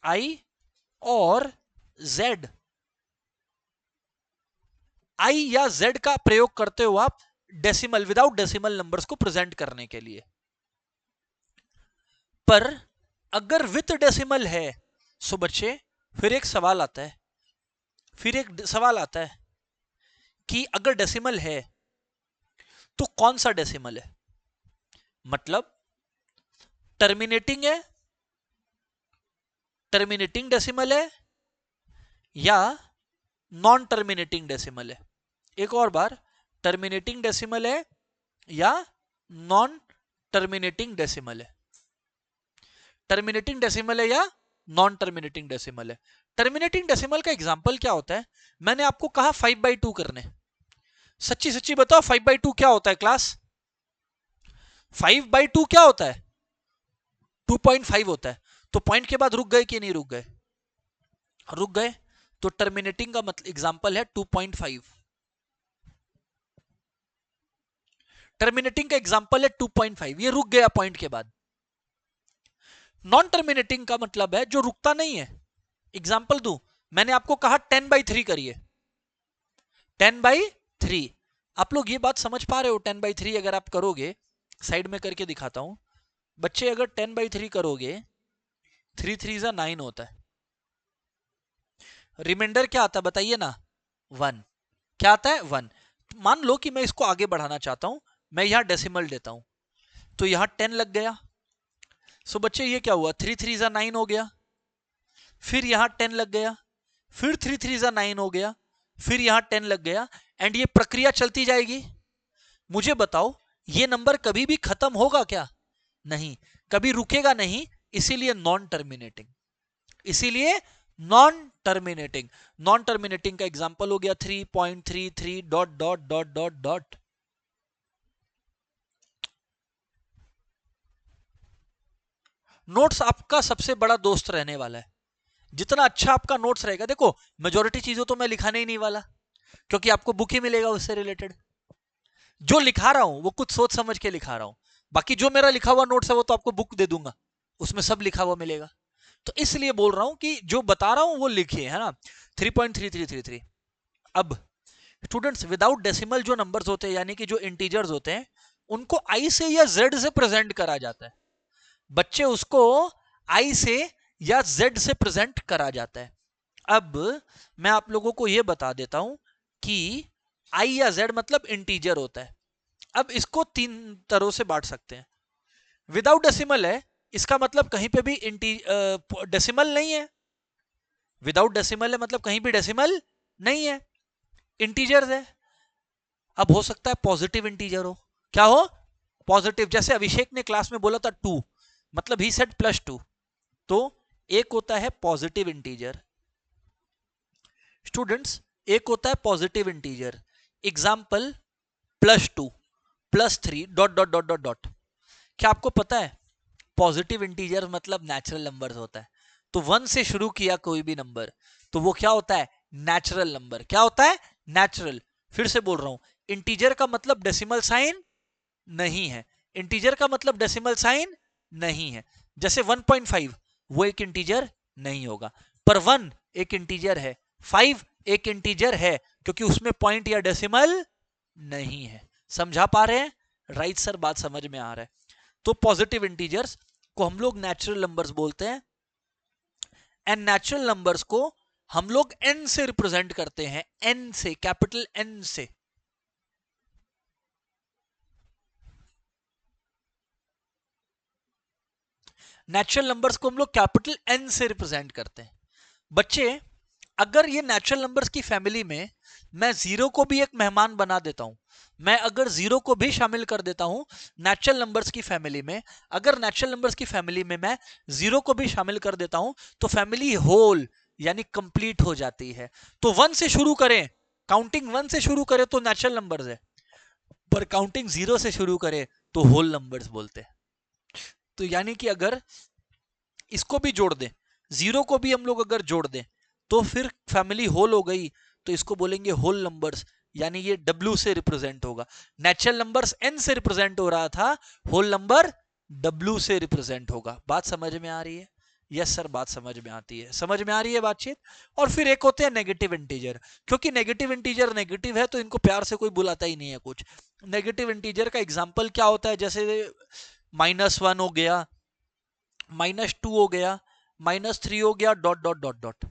आई और जेड। आई या जेड का प्रयोग करते हो आप डेसिमल, विदाउट डेसिमल नंबर्स को प्रेजेंट करने के लिए। पर अगर विथ डेसिमल है, सो बच्चे फिर एक सवाल आता है, कि अगर डेसिमल है तो कौन सा डेसिमल है? मतलब टर्मिनेटिंग है, टर्मिनेटिंग डेसिमल है या नॉन टर्मिनेटिंग डेसिमल है? एक और बार, टर्मिनेटिंग डेसिमल है या नॉन टर्मिनेटिंग डेसिमल है? टर्मिनेटिंग डेसिमल है या नॉन टर्मिनेटिंग डेसिमल है? टर्मिनेटिंग डेसिमल का एग्जांपल क्या होता है? मैंने आपको कहा 5/2 करने, सच्ची सच्ची बताओ 5/2 क्या होता है क्लास? 5/2 क्या होता है? 2.5 होता है। तो पॉइंट के बाद रुक गए कि नहीं रुक गए? रुक गए। तो टर्मिनेटिंग का मतलब एग्जांपल है 2.5। टर्मिनेटिंग का एग्जांपल है 2.5, ये रुक गया पॉइंट के बाद। नॉन टर्मिनेटिंग का मतलब है जो रुकता नहीं है। एग्जांपल दूं, मैंने आपको कहा 10/3 करिए, 10/3। आप लोग ये बात समझ पा रहे हो? 10/3 अगर आप करोगे, साइड में करके दिखाता हूं बच्चे, अगर 10/3 करोगे, 3 3 जा 9 होता है। रिमाइंडर क्या आता है बताइए ना? 1। क्या आता है? 1। मान लो कि मैं इसको आगे बढ़ाना चाहता हूं, मैं यहां डेसिमल देता हूं, तो यहां 10 लग गया। सो बच्चे ये क्या हुआ? 3 3 जा 9 हो गया, फिर यहां 10 लग गया, फिर 3 3 जा 9 हो गया, फिर यहां 10 लग गया, एंड ये प्रक्रिया चलती जाएगी। मुझे बताओ ये नंबर कभी भी खत्म होगा क्या? नहीं, कभी रुकेगा नहीं, इसीलिए नॉन टर्मिनेटिंग। इसीलिए नॉन टर्मिनेटिंग। नॉन टर्मिनेटिंग का एग्जांपल हो गया 3.33 dot dot dot dot dot. Notes आपका सबसे बड़ा दोस्त रहने वाला है। जितना अच्छा आपका नोट्स रहेगा, देखो मेजॉरिटी चीजों तो मैं लिखाने ही नहीं वाला, क्योंकि आपको बुक ही मिलेगा उससे रिलेटेड। जो लिखा रहा हूं वो कुछ सोच समझ के लिखा रहा हूं, बाकी जो मेरा लिखा हुआ नोट्स है वो तो आपको बुक दे दूंगा, उसमें सब लिखा हुआ मिलेगा। तो इसलिए बोल रहा हूं कि जो बता रहा हूं वो लिखिए, है ना? 3.3333। अब स्टूडेंट्स, विदाउट डेसिमल जो नंबर्स होते हैं, यानी कि जो इंटीजर्स होते हैं, उनको आई से या जेड से प्रेजेंट करा जाता है। बच्चे उसको आई से या जेड से प्रेजेंट करा जाता है। अब मैं आप लोगों को यह बता देता हूं कि आई या जेड मतलब इंटीजर होता है। अब इसको 3 तरह से बांट सकते हैं। विदाउट डेसिमल है, इसका मतलब कहीं पे भी डेसिमल नहीं है। विदाउट डेसिमल है मतलब कहीं भी डेसिमल नहीं है, इंटीजर है। अब हो सकता है पॉजिटिव इंटीजर हो। क्या हो? पॉजिटिव। जैसे अभिषेक ने क्लास में बोला था 2, मतलब ही सेड +2। तो एक होता है पॉजिटिव इंटीजर स्टूडेंट्स, एक होता है positive integer. Example +2, +3 dot dot dot dot dot. क्या आपको पता है पॉजिटिव इंटीजर मतलब नेचुरल नंबर होता है? तो 1 से शुरू किया कोई भी नंबर तो वो क्या होता है? Natural number. क्या होता है? नेचुरल। फिर से बोल रहा हूं, इंटीजर का मतलब डेसिमल साइन नहीं है। इंटीजर का मतलब डेसिमल साइन नहीं है। जैसे 1.5 वो एक इंटीजर नहीं होगा, पर 1 एक इंटीजर है, 5 एक इंटीजर है, क्योंकि उसमें पॉइंट या डेसिमल नहीं है। समझा पा रहे हैं? राइट सर, बात समझ में आ रहा है। तो पॉजिटिव इंटीजर्स को हम लोग नेचुरल नंबर्स बोलते हैं, एंड नेचुरल नंबर्स को हम लोग n से रिप्रेजेंट करते हैं, n से, कैपिटल N से। नेचुरल नंबर्स को हम लोग कैपिटल N से रिप्रेजेंट करते हैं। बच्चे, अगर ये नेचुरल नंबर्स की फैमिली में मैं 0 को भी एक मेहमान बना देता हूं, मैं अगर 0 को भी शामिल कर देता हूं नेचुरल नंबर्स की फैमिली में, अगर नेचुरल नंबर्स की फैमिली में मैं 0 को भी शामिल कर देता हूं, तो फैमिली होल यानी कंप्लीट हो जाती है। तो 1 से शुरू करें, काउंटिंग 1 से शुरू करें तो नेचुरल नंबर्स है, पर काउंटिंग 0 से शुरू करें तो होल नंबर्स बोलते हैं। तो यानी कि अगर इसको भी जोड़ दें, जीरो को भी हम लोग अगर जोड़ दें तो फिर फैमिली होल हो गई, तो इसको बोलेंगे होल नंबर्स, यानी ये W से रिप्रेजेंट होगा। नेचुरल नंबर्स N से रिप्रेजेंट हो रहा था, होल नंबर W से रिप्रेजेंट होगा। बात समझ में आ रही है? यस सर, बात समझ में आती है, समझ में आ रही है बातचीत। और फिर एक होते हैं नेगेटिव इंटीजर, क्योंकि नेगेटिव इंटीजर नेगेटिव है तो इनको प्यार से कोई बुलाता ही नहीं है कुछ। नेगेटिव इंटीजर का एग्जाम्पल क्या होता है? जैसे -1 हो गया, -2 हो गया, -3 हो गया, डॉट डॉट डॉट डॉट।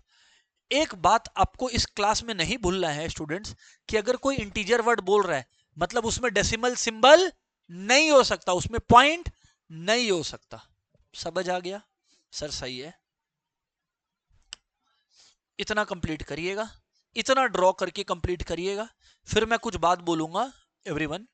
एक बात आपको इस क्लास में नहीं भूलना है स्टूडेंट्स, कि अगर कोई इंटीजर वर्ड बोल रहा है मतलब उसमें डेसिमल सिंबल नहीं हो सकता, उसमें पॉइंट नहीं हो सकता। समझ आ गया? सर सही है। इतना कंप्लीट करिएगा, इतना ड्रॉ करके कंप्लीट करिएगा, फिर मैं कुछ बात बोलूंगा everyone.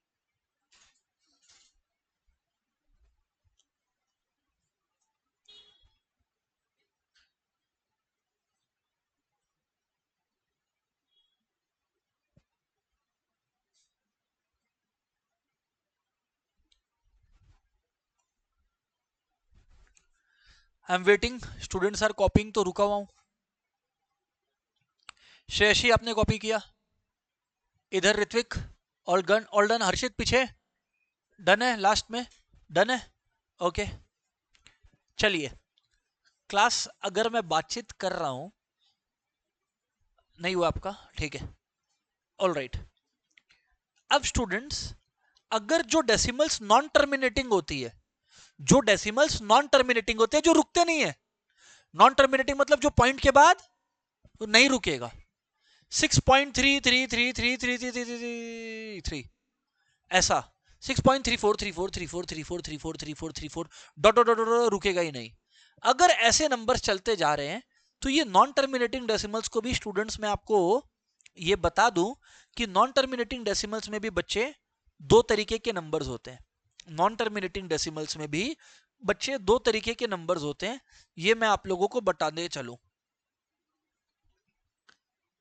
I am waiting, students are copying, तो रुका हुआ हूं। शेषी आपने कॉपी किया, इधर ऋत्विक, ऑल डन, हर्षित पीछे, डन है, लास्ट में डन है, ओके। चलिए, क्लास अगर मैं बातचीत कर रहा हूं, नहीं हुआ आपका, ठीक है, ऑल राइट। अब स्टूडेंट्स, अगर जो डेसिमल्स नॉन टर्मिनेटिंग होती है, जो डेसिमल्स नॉन टर्मिनेटिंग होते हैं, जो रुकते नहीं है, नॉन टर्मिनेटिंग मतलब जो पॉइंट के बाद नहीं रुकेगा, 6.333333333 ऐसा, 6.343434343434 डॉट डॉट डॉट रुकेगा ही नहीं। अगर ऐसे नंबर्स चलते जा रहे हैं तो ये नॉन टर्मिनेटिंग डेसिमल्स को भी स्टूडेंट्स में आपको ये बता दूं कि नॉन टर्मिनेटिंग डेसिमल्स में भी बच्चे दो तरीके के नंबर्स होते हैं। नॉन टर्मिनेटिंग डेसिमल्स में भी बच्चे दो तरीके के नंबर्स होते हैं, ये मैं आप लोगों को बताने चलूं,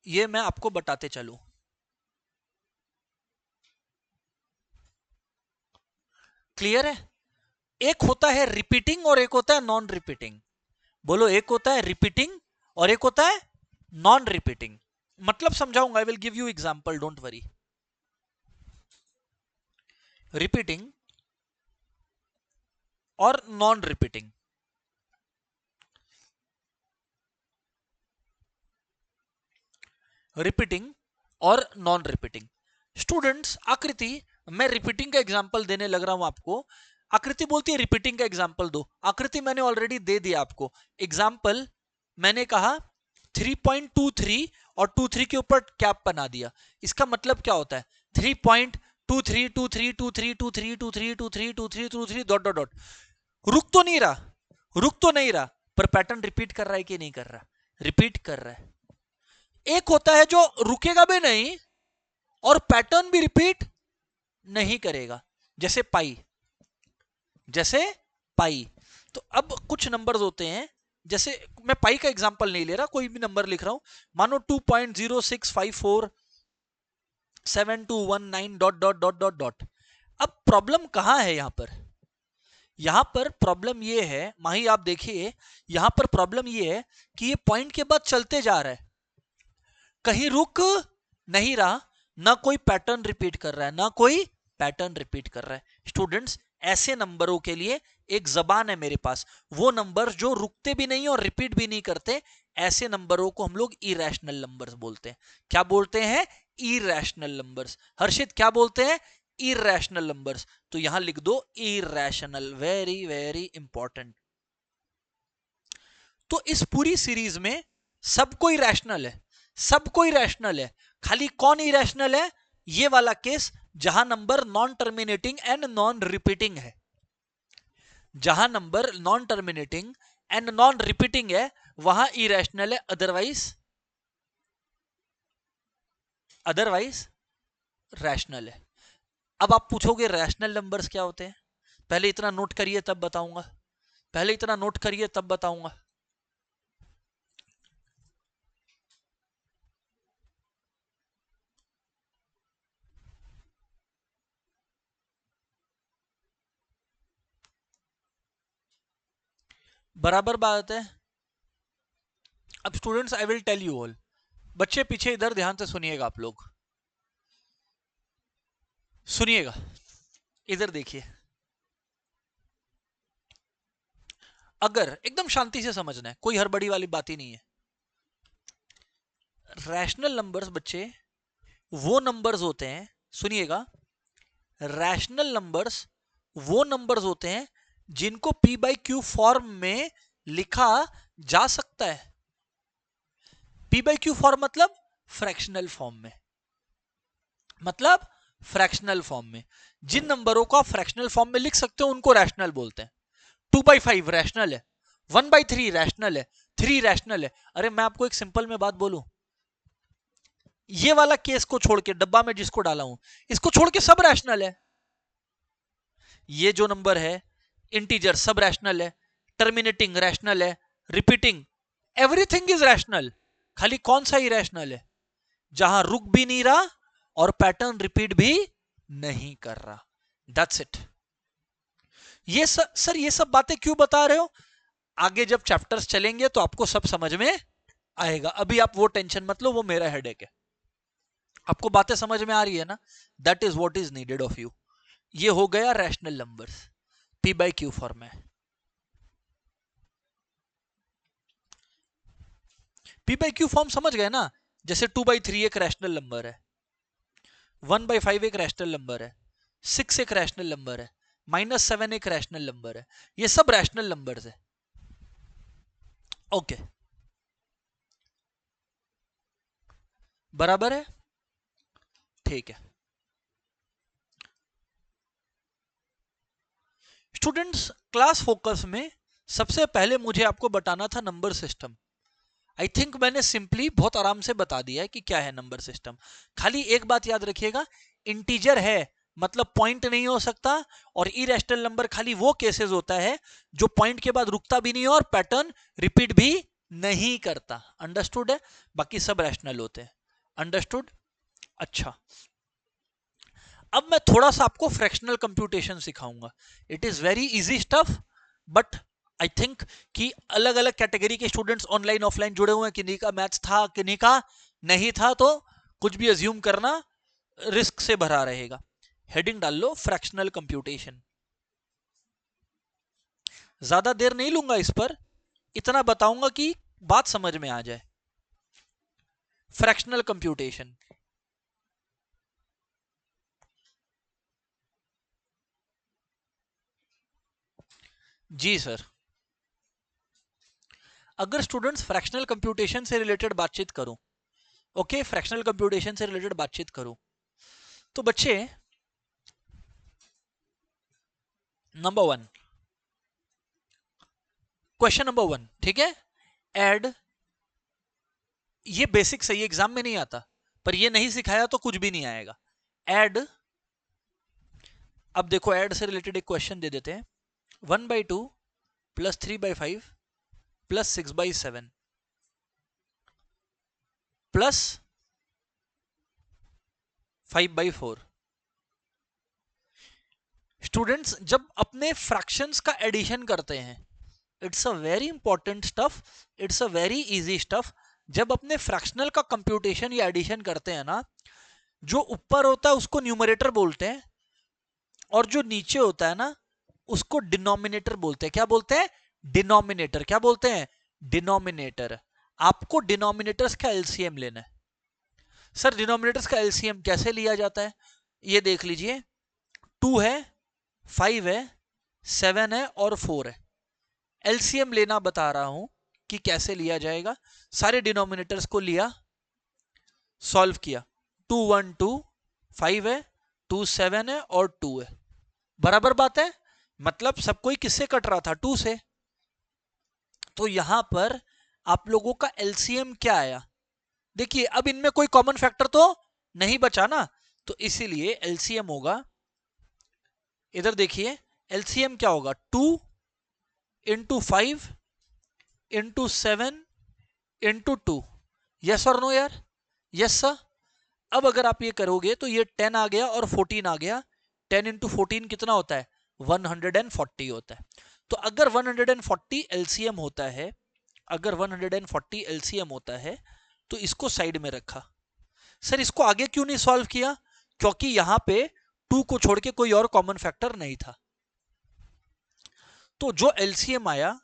ये मैं आपको बताते चलूं। क्लियर है? एक होता है रिपीटिंग और एक होता है नॉन रिपीटिंग। बोलो, एक होता है रिपीटिंग और एक होता है नॉन रिपीटिंग। मतलब समझाऊंगा, I will give you example, don't worry. Repeating और नॉन रिपीटिंग। रिपीटिंग और नॉन रिपीटिंग। स्टूडेंट्स, आकृति, मैं रिपीटिंग का एग्जांपल देने लग रहा हूं आपको। आकृति बोलती है रिपीटिंग का एग्जांपल दो। आकृति मैंने ऑलरेडी दे दिया आपको एग्जांपल। मैंने कहा 3.23 और 23 के ऊपर कैप बना दिया। इसका मतलब क्या होता है? 3.2323232323232323 डॉट डॉट डॉट। रुक तो नहीं रहा, रुक तो नहीं रहा, पर पैटर्न रिपीट कर रहा है कि नहीं कर रहा? रिपीट कर रहा है। एक होता है जो रुकेगा भी नहीं और पैटर्न भी रिपीट नहीं करेगा, जैसे पाई, जैसे पाई। तो अब कुछ नंबर्स होते हैं, जैसे मैं पाई का एग्जांपल नहीं ले रहा, कोई भी नंबर लिख रहा हूं, मानो 2.06547219 dot dot dot dot dot. अब प्रॉब्लम कहां है यहां पर? यहां पर प्रॉब्लम ये है, माही आप देखिए, यहां पर प्रॉब्लम ये है कि ये पॉइंट के बाद चलते जा रहा है, कहीं रुक नहीं रहा, ना कोई पैटर्न रिपीट कर रहा है, ना कोई पैटर्न रिपीट कर रहा है। स्टूडेंट्स, ऐसे नंबरों के लिए एक जबान है मेरे पास, वो नंबर जो रुकते भी नहीं और रिपीट भी नहीं करते, ऐसे नंबरों को हम लोग इरेशनल नंबर्स बोलते हैं। क्या बोलते हैं? Irrational numbers. हर्षित, क्या बोलते हैं? Irrational numbers. तो यहां लिख दो इरेशनल, वेरी वेरी इंपॉर्टेंट। तो इस पूरी सीरीज में सब कोई रैशनल है, सब कोई रैशनल है, खाली कौन इरेशनल है? ये वाला केस जहां number non terminating and non repeating है। जहां number non terminating and non repeating है वहां इरेशनल है, अदरवाइज अदरवाइज रैशनल है। अब आप पूछोगे रैशनल नंबर्स क्या होते हैं? पहले इतना नोट करिए तब बताऊंगा, पहले इतना नोट करिए तब बताऊंगा। बराबर बात है, अब students I will tell you all, बच्चे पीछे इधर ध्यान से सुनिएगा, आप लोग सुनिएगा, इधर देखिए, अगर एकदम शांति से समझना है, कोई हड़बड़ी वाली बात ही नहीं है। रैशनल नंबर्स बच्चे वो नंबर्स होते हैं, सुनिएगा, रैशनल नंबर्स वो नंबर्स होते हैं जिनको p बाई क्यू फॉर्म में लिखा जा सकता है। p बाई क्यू फॉर्म मतलब फ्रैक्शनल फॉर्म में, मतलब फ्रैक्शनल फॉर्म में जिन नंबरों को आप फ्रैक्शनल फॉर्म में लिख सकते हो उनको रैशनल बोलते हैं। 2/5 रैशनल है, 1/3 रैशनल है, 3 रैशनल है। अरे मैं आपको एक सिंपल में बात बोलूं, ये वाला केस को छोड़ के, डब्बा में जिसको डाला हूं, इसको छोड़ के सब रैशनल है। ये जो नंबर है इंटीजर सब रैशनल है, टर्मिनेटिंग रैशनल है, रिपीटिंग, एवरीथिंग इज रैशनल। खाली कौन सा ही रैशनल है जहां रुक भी नहीं रहा और पैटर्न रिपीट भी नहीं कर रहा। That's it. ये सर ये सब बातें क्यों बता रहे हो, आगे जब चैप्टर्स चलेंगे तो आपको सब समझ में आएगा। अभी आप वो टेंशन मत लो, वो मेरा हेडेक है। आपको बातें समझ में आ रही है ना, that is what is needed off you. ये हो गया rational numbers, p by Q form में। p बाई क्यू फॉर्म समझ गए ना, जैसे 2/3 एक रैशनल नंबर है, 1/5 एक रैशनल नंबर है, 6 एक रैशनल नंबर है, -7 एक रैशनल नंबर है, ये सब रैशनल नंबर्स है। ओके, बराबर है, ठीक है। स्टूडेंट्स, क्लास फोकस में सबसे पहले मुझे आपको बताना था नंबर सिस्टम। आई थिंक मैंने सिंपली बहुत आराम से बता दिया है कि क्या है नंबर सिस्टम। खाली एक बात याद रखिएगा, इंटीजर है मतलब पॉइंट नहीं हो सकता, और इरेशनल नंबर खाली वो केसेस होता है जो पॉइंट के बाद रुकता भी नहीं है और पैटर्न रिपीट भी नहीं करता। अंडरस्टूड है? बाकी सब रैशनल होते हैं। अंडरस्टूड? अच्छा, अब मैं थोड़ा सा आपको फ्रैक्शनल कंप्यूटेशन सिखाऊंगा। It is very easy stuff, but I think कि अलग अलग कैटेगरी के स्टूडेंट्स ऑनलाइन ऑफलाइन जुड़े हुए हैं, किन्हीं का मैथ्स था किन्हीं का नहीं था, तो कुछ भी अज्यूम करना रिस्क से भरा रहेगा। हेडिंग डाल लो फ्रैक्शनल कंप्यूटेशन। ज्यादा देर नहीं लूंगा इस पर, इतना बताऊंगा कि बात समझ में आ जाए। फ्रैक्शनल कंप्यूटेशन, जी सर। अगर स्टूडेंट्स फ्रैक्शनल कंप्यूटेशन से रिलेटेड बातचीत करूं, ओके, फ्रैक्शनल कंप्यूटेशन से रिलेटेड बातचीत करूं, तो बच्चे नंबर 1, क्वेश्चन नंबर 1, ठीक है, ऐड, ये बेसिक सही एग्जाम में नहीं आता, पर ये नहीं सिखाया तो कुछ भी नहीं आएगा। ऐड, अब देखो ऐड से रिलेटेड एक क्वेश्चन दे देते हैं, 1/2 प्लस 3/5 प्लस 6/7 प्लस 5/4। स्टूडेंट्स, जब अपने फ्रैक्शंस का एडिशन करते हैं, it's a very important stuff, it's a very easy stuff. जब अपने फ्रैक्शनल का कंप्यूटेशन या एडिशन करते हैं ना, जो ऊपर होता है उसको न्यूमरेटर बोलते हैं, और जो नीचे होता है ना उसको डिनोमिनेटर बोलते हैं। क्या बोलते हैं? डिनोमिनेटर। क्या बोलते हैं? डिनोमिनेटर। आपको डिनोमिनेटर्स का एलसीएम लेना है। सर डिनोमिनेटर्स का एलसीएम कैसे लिया जाता है? ये देख लीजिए, 2 है, 5 है, 7 है और 4 है। एलसीएम लेना बता रहा हूं कि कैसे लिया जाएगा। सारे डिनोमिनेटर्स को लिया, सॉल्व किया, 2 1 2, 5 है, 2 7 है और 2 है। बराबर बात है, मतलब सब कोई किससे कट रहा था? 2 से। तो यहां पर आप लोगों का एलसीएम क्या आया? देखिए, अब इनमें कोई कॉमन फैक्टर तो नहीं बचा ना, तो इसीलिए एलसीएम होगा, इधर देखिए, एलसीएम क्या होगा? 2 इंटू 5 इंटू 7 इंटू 2। यस और नो यार? Yes sir. अब अगर आप ये करोगे तो ये 10 आ गया और 14 आ गया। 10 इंटू 14 कितना होता है? 140 होता है। तो अगर 140 एलसीएम होता है अगर 140 एलसीएम होता है तो इसको साइड में रखा। सर इसको आगे क्यों नहीं सॉल्व किया? क्योंकि यहां पे 2 को छोड़ के कोई और कॉमन फैक्टर नहीं था। तो जो एलसीएम आया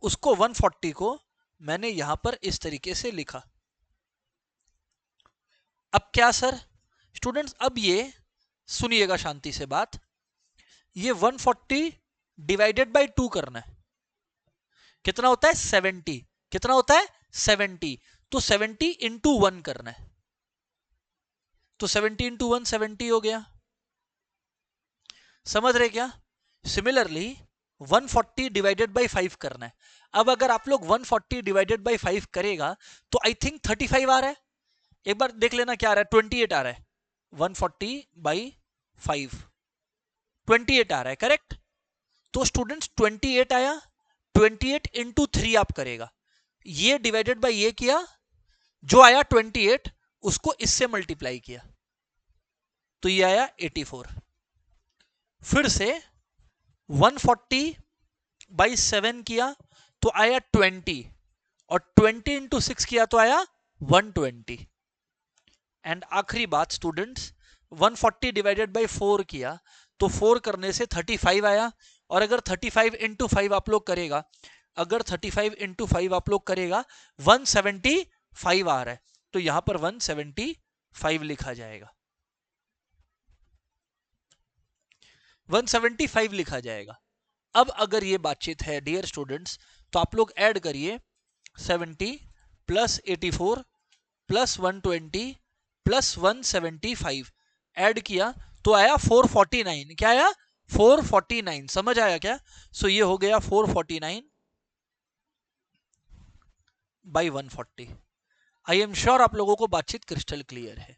उसको 140 को मैंने यहां पर इस तरीके से लिखा। अब क्या सर स्टूडेंट्स, अब ये सुनिएगा शांति से बात, ये 140 डिवाइडेड बाय 2 करना है। कितना होता है? 70। कितना होता है? 70। तो 70 इंटू 1 करना है। तो 70 इंटू 1 70 हो गया। समझ रहे क्या? सिमिलरली 140 डिवाइडेड बाय 5 करना है। अब अगर आप लोग 140 डिवाइडेड बाय 5 करेगा तो आई थिंक 35 आ रहा है। एक बार देख लेना क्या आ रहा है। 28 आ रहा है। 140 बाई 5 28 आ रहा है, करेक्ट? तो स्टूडेंट्स 28 आया, 28 इंटू 3 आप करेगा, ये डिवाइडेड बाय ये किया, जो आया 28 उसको इससे मल्टीप्लाई किया तो ये आया 84। फिर से 140 बाई 7 किया तो आया 20 और 20 इंटू 6 किया तो आया 120। एंड आखिरी बात स्टूडेंट्स, 140 डिवाइडेड बाई 4 किया तो 4 करने से 35 आया। और अगर 35 इंटू 5 आप लोग करेगा, अगर 35 इंटू 5 आप लोग करेगा 175 आ रहा है, तो यहां पर 175 लिखा जाएगा। 175 लिखा जाएगा। अब अगर ये बातचीत है डियर स्टूडेंट्स तो आप लोग ऐड करिए 70 प्लस 84 प्लस 120 प्लस 175 ऐड किया तो आया 449। क्या आया? 449। समझ आया क्या? सो ये हो गया 449 बाई 140। आई एम श्योर आप लोगों को बातचीत क्रिस्टल क्लियर है।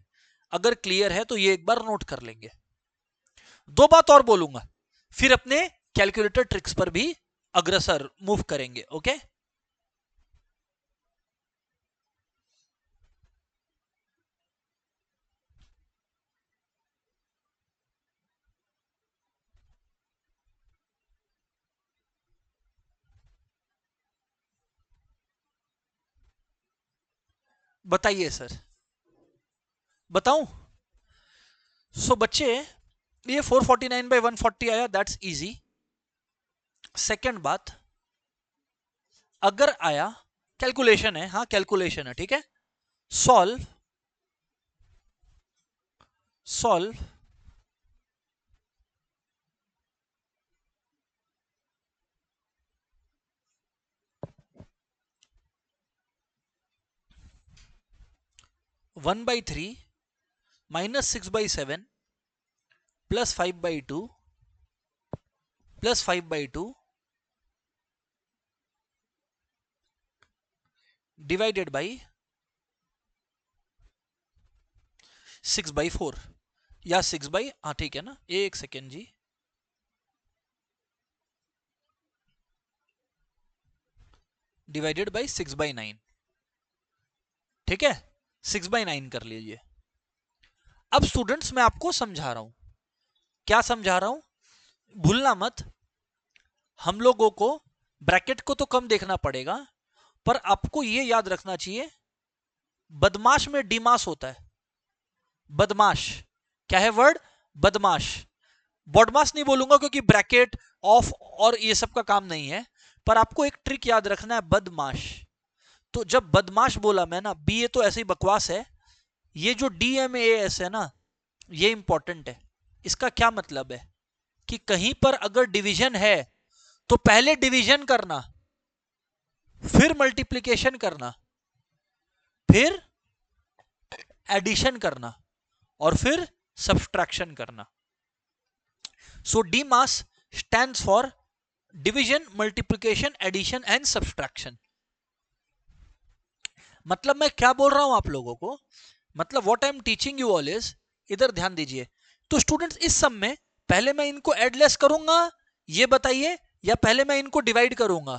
अगर क्लियर है तो ये एक बार नोट कर लेंगे। दो बात और बोलूंगा, फिर अपने कैलकुलेटर ट्रिक्स पर भी अग्रसर मूव करेंगे। ओके बताइए सर, बताऊं? सो बच्चे ये 449 बाई 140 आया, दैट्स इजी। सेकंड बात, अगर आया, कैलकुलेशन है, हाँ कैलकुलेशन है, ठीक है। Solve 1/3 minus 6/7 plus 5/2 plus 5/2 divided by 6/4 या 6 हाँ ठीक है ना, एक सेकेंड जी, डिवाइडेड बाई 6/9, ठीक है, 6/9 कर लीजिए। अब स्टूडेंट्स मैं आपको समझा रहा हूं, क्या समझा रहा हूं, भूलना मत। हम लोगों को ब्रैकेट को तो कम देखना पड़ेगा, पर आपको यह याद रखना चाहिए बदमाश में डिमास होता है। बदमाश क्या है वर्ड? बदमाश। बॉडमास नहीं बोलूंगा क्योंकि ब्रैकेट ऑफ और ये सब का काम नहीं है, पर आपको एक ट्रिक याद रखना है, बदमाश। तो जब बदमाश बोला मैं ना, बी ए तो ऐसे ही बकवास है, ये जो DMAS है ना, ये इंपॉर्टेंट है। इसका क्या मतलब है कि कहीं पर अगर डिवीजन है तो पहले डिवीजन करना, फिर मल्टीप्लिकेशन करना, फिर एडिशन करना और फिर सब्सट्रैक्शन करना। So DMAS stands for division, multiplication, addition and subtraction. मतलब मैं क्या बोल रहा हूं आप लोगों को, मतलब what I am teaching you all is, इधर ध्यान दीजिए। तो स्टूडेंट्स इस सम में पहले मैं इनको ऐड लेस करूंगा, ये बताइए, या पहले मैं इनको डिवाइड करूंगा?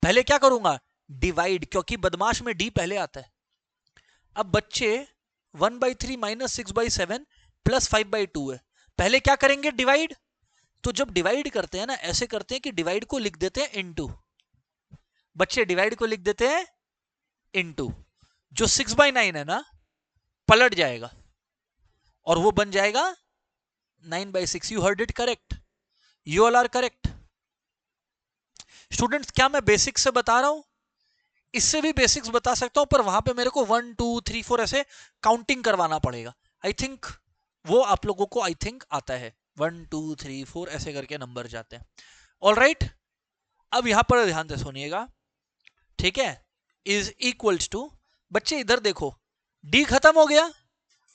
पहले क्या करूंगा? डिवाइड, क्योंकि बदमाश में डी पहले आता है। अब बच्चे 1/3 माइनस 6/7 प्लस 5/2 है, पहले क्या करेंगे? डिवाइड। तो जब डिवाइड करते हैं ना, ऐसे करते हैं कि डिवाइड को लिख देते हैं इनटू, बच्चे डिवाइड को लिख देते हैं इनटू, जो 6/9 है ना पलट जाएगा और वो बन जाएगा 9/6। You heard it correct, you all are correct. Students क्या मैं बेसिक्स से बता रहा हूं? इससे भी बेसिक्स बता सकता हूं, पर वहां पे मेरे को 1 2 3 4 ऐसे काउंटिंग करवाना पड़ेगा। आई थिंक वो आप लोगों को आई थिंक आता है, 1 2 3 4 ऐसे करके नंबर जाते हैं। ऑल राइट, अब यहां पर ध्यान से सुनिएगा, ठीक है। इज इक्वल्स टू, बच्चे इधर देखो, डी खत्म हो गया,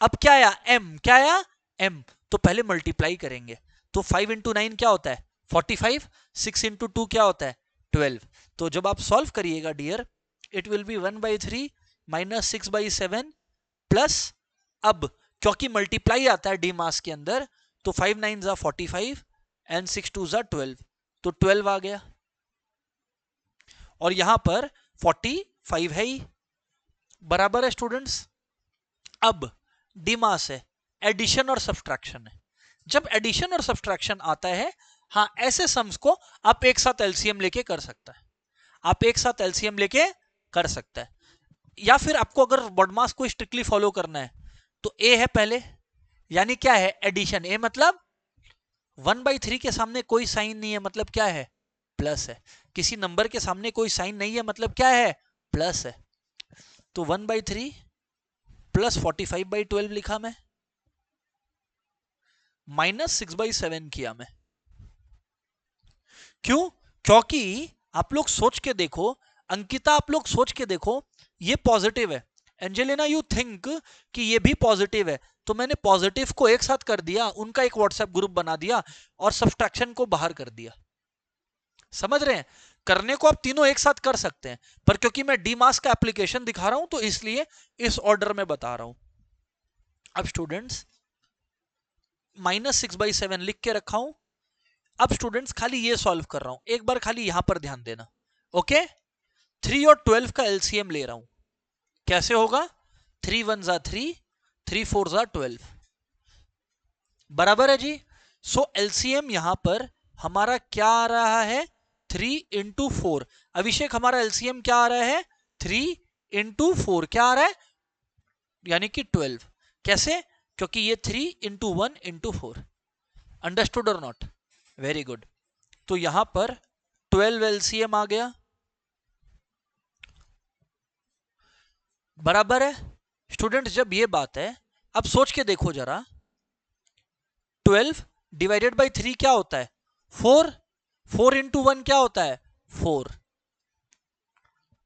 अब क्या आया एम, क्या आया एम। तो पहले मल्टीप्लाई करेंगे, तो 5 इंटू 9 क्या होता है 45, 6 इंटू 2 क्या होता है 12। तो जब आप सॉल्व करिएगा dear, it will be 1/3 minus 6/7 plus, अब क्योंकि मल्टीप्लाई आता है डी मास के अंदर, तो 5 9 जा 45 एंड 6 2 जा 12, तो 12 आ गया। और यहां पर 45 है ही, बराबर है स्टूडेंट्स। अब डी मास है, एडिशन और सब्सट्रैक्शन है। जब एडिशन और सब्सट्रैक्शन आता है, हाँ ऐसे सम्स को आप एक साथ एलसीएम लेके कर सकता है, आप एक साथ एलसीएम लेके कर सकता है। या फिर आपको अगर बॉडमास को स्ट्रिक्टली फॉलो करना है, तो ए है पहले, यानी क्या है एडिशन, ए मतलब 1/3 के सामने कोई साइन नहीं है, मतलब क्या है प्लस है। किसी नंबर के सामने कोई साइन नहीं है, मतलब क्या है प्लस है। तो 1/3 प्लस 45/12 लिखा मैं, माइनस 6/7 किया मैं। क्यों? क्योंकि आप लोग सोच के देखो, अंकिता आप लोग सोच के देखो, ये पॉजिटिव है, एंजेलिना यू थिंक कि ये भी पॉजिटिव है, तो मैंने पॉजिटिव को एक साथ कर दिया, उनका एक व्हाट्सएप ग्रुप बना दिया और सब्सट्रैक्शन को बाहर कर दिया। समझ रहे हैं? करने को आप तीनों एक साथ कर सकते हैं, पर क्योंकि मैं डी मास का एप्लीकेशन दिखा रहा हूं, तो इसलिए इस ऑर्डर में बता रहा हूं। अब स्टूडेंट्स -6/7 लिख के रखा हूं। अब स्टूडेंट्स खाली ये सॉल्व कर रहा हूं, एक बार खाली यहां पर ध्यान देना, ओके। 3 और 12 का एलसीएम ले रहा हूं, कैसे होगा 3 1 जा 3, 3 4 जा 12, बराबर है जी। सो एलसीएम यहां पर हमारा क्या आ रहा है 3 इंटू 4। अभिषेक हमारा एलसीएम क्या आ रहा है 3 इंटू 4, क्या आ रहा है यानी कि 12। कैसे? क्योंकि ये 3 इंटू 1 इंटू 4। अंडरस्टूड और नॉट? Very good. तो यहां पर 12 एलसीएम आ गया, बराबर है स्टूडेंट्स। जब ये बात है, अब सोच के देखो जरा, 12 डिवाइडेड बाई 3 क्या होता है 4, 4 इंटू 1 क्या होता है 4,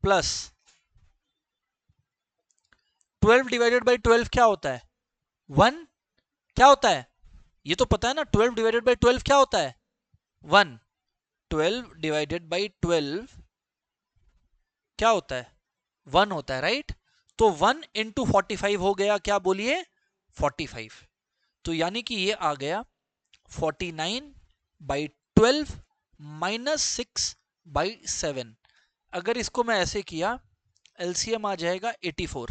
प्लस 12 डिवाइडेड बाई 12 क्या होता है 1, क्या होता है ये तो पता है ना, 12 डिवाइडेड बाई 12 क्या होता है 1, 12 डिवाइडेड बाई 12 क्या होता है 1 होता है, राइट। तो 1 इंटू 45 हो गया, क्या बोलिए 45। तो यानी कि ये आ गया 49/12 माइनस 6/7। अगर इसको मैं ऐसे किया, एलसीएम आ जाएगा 84।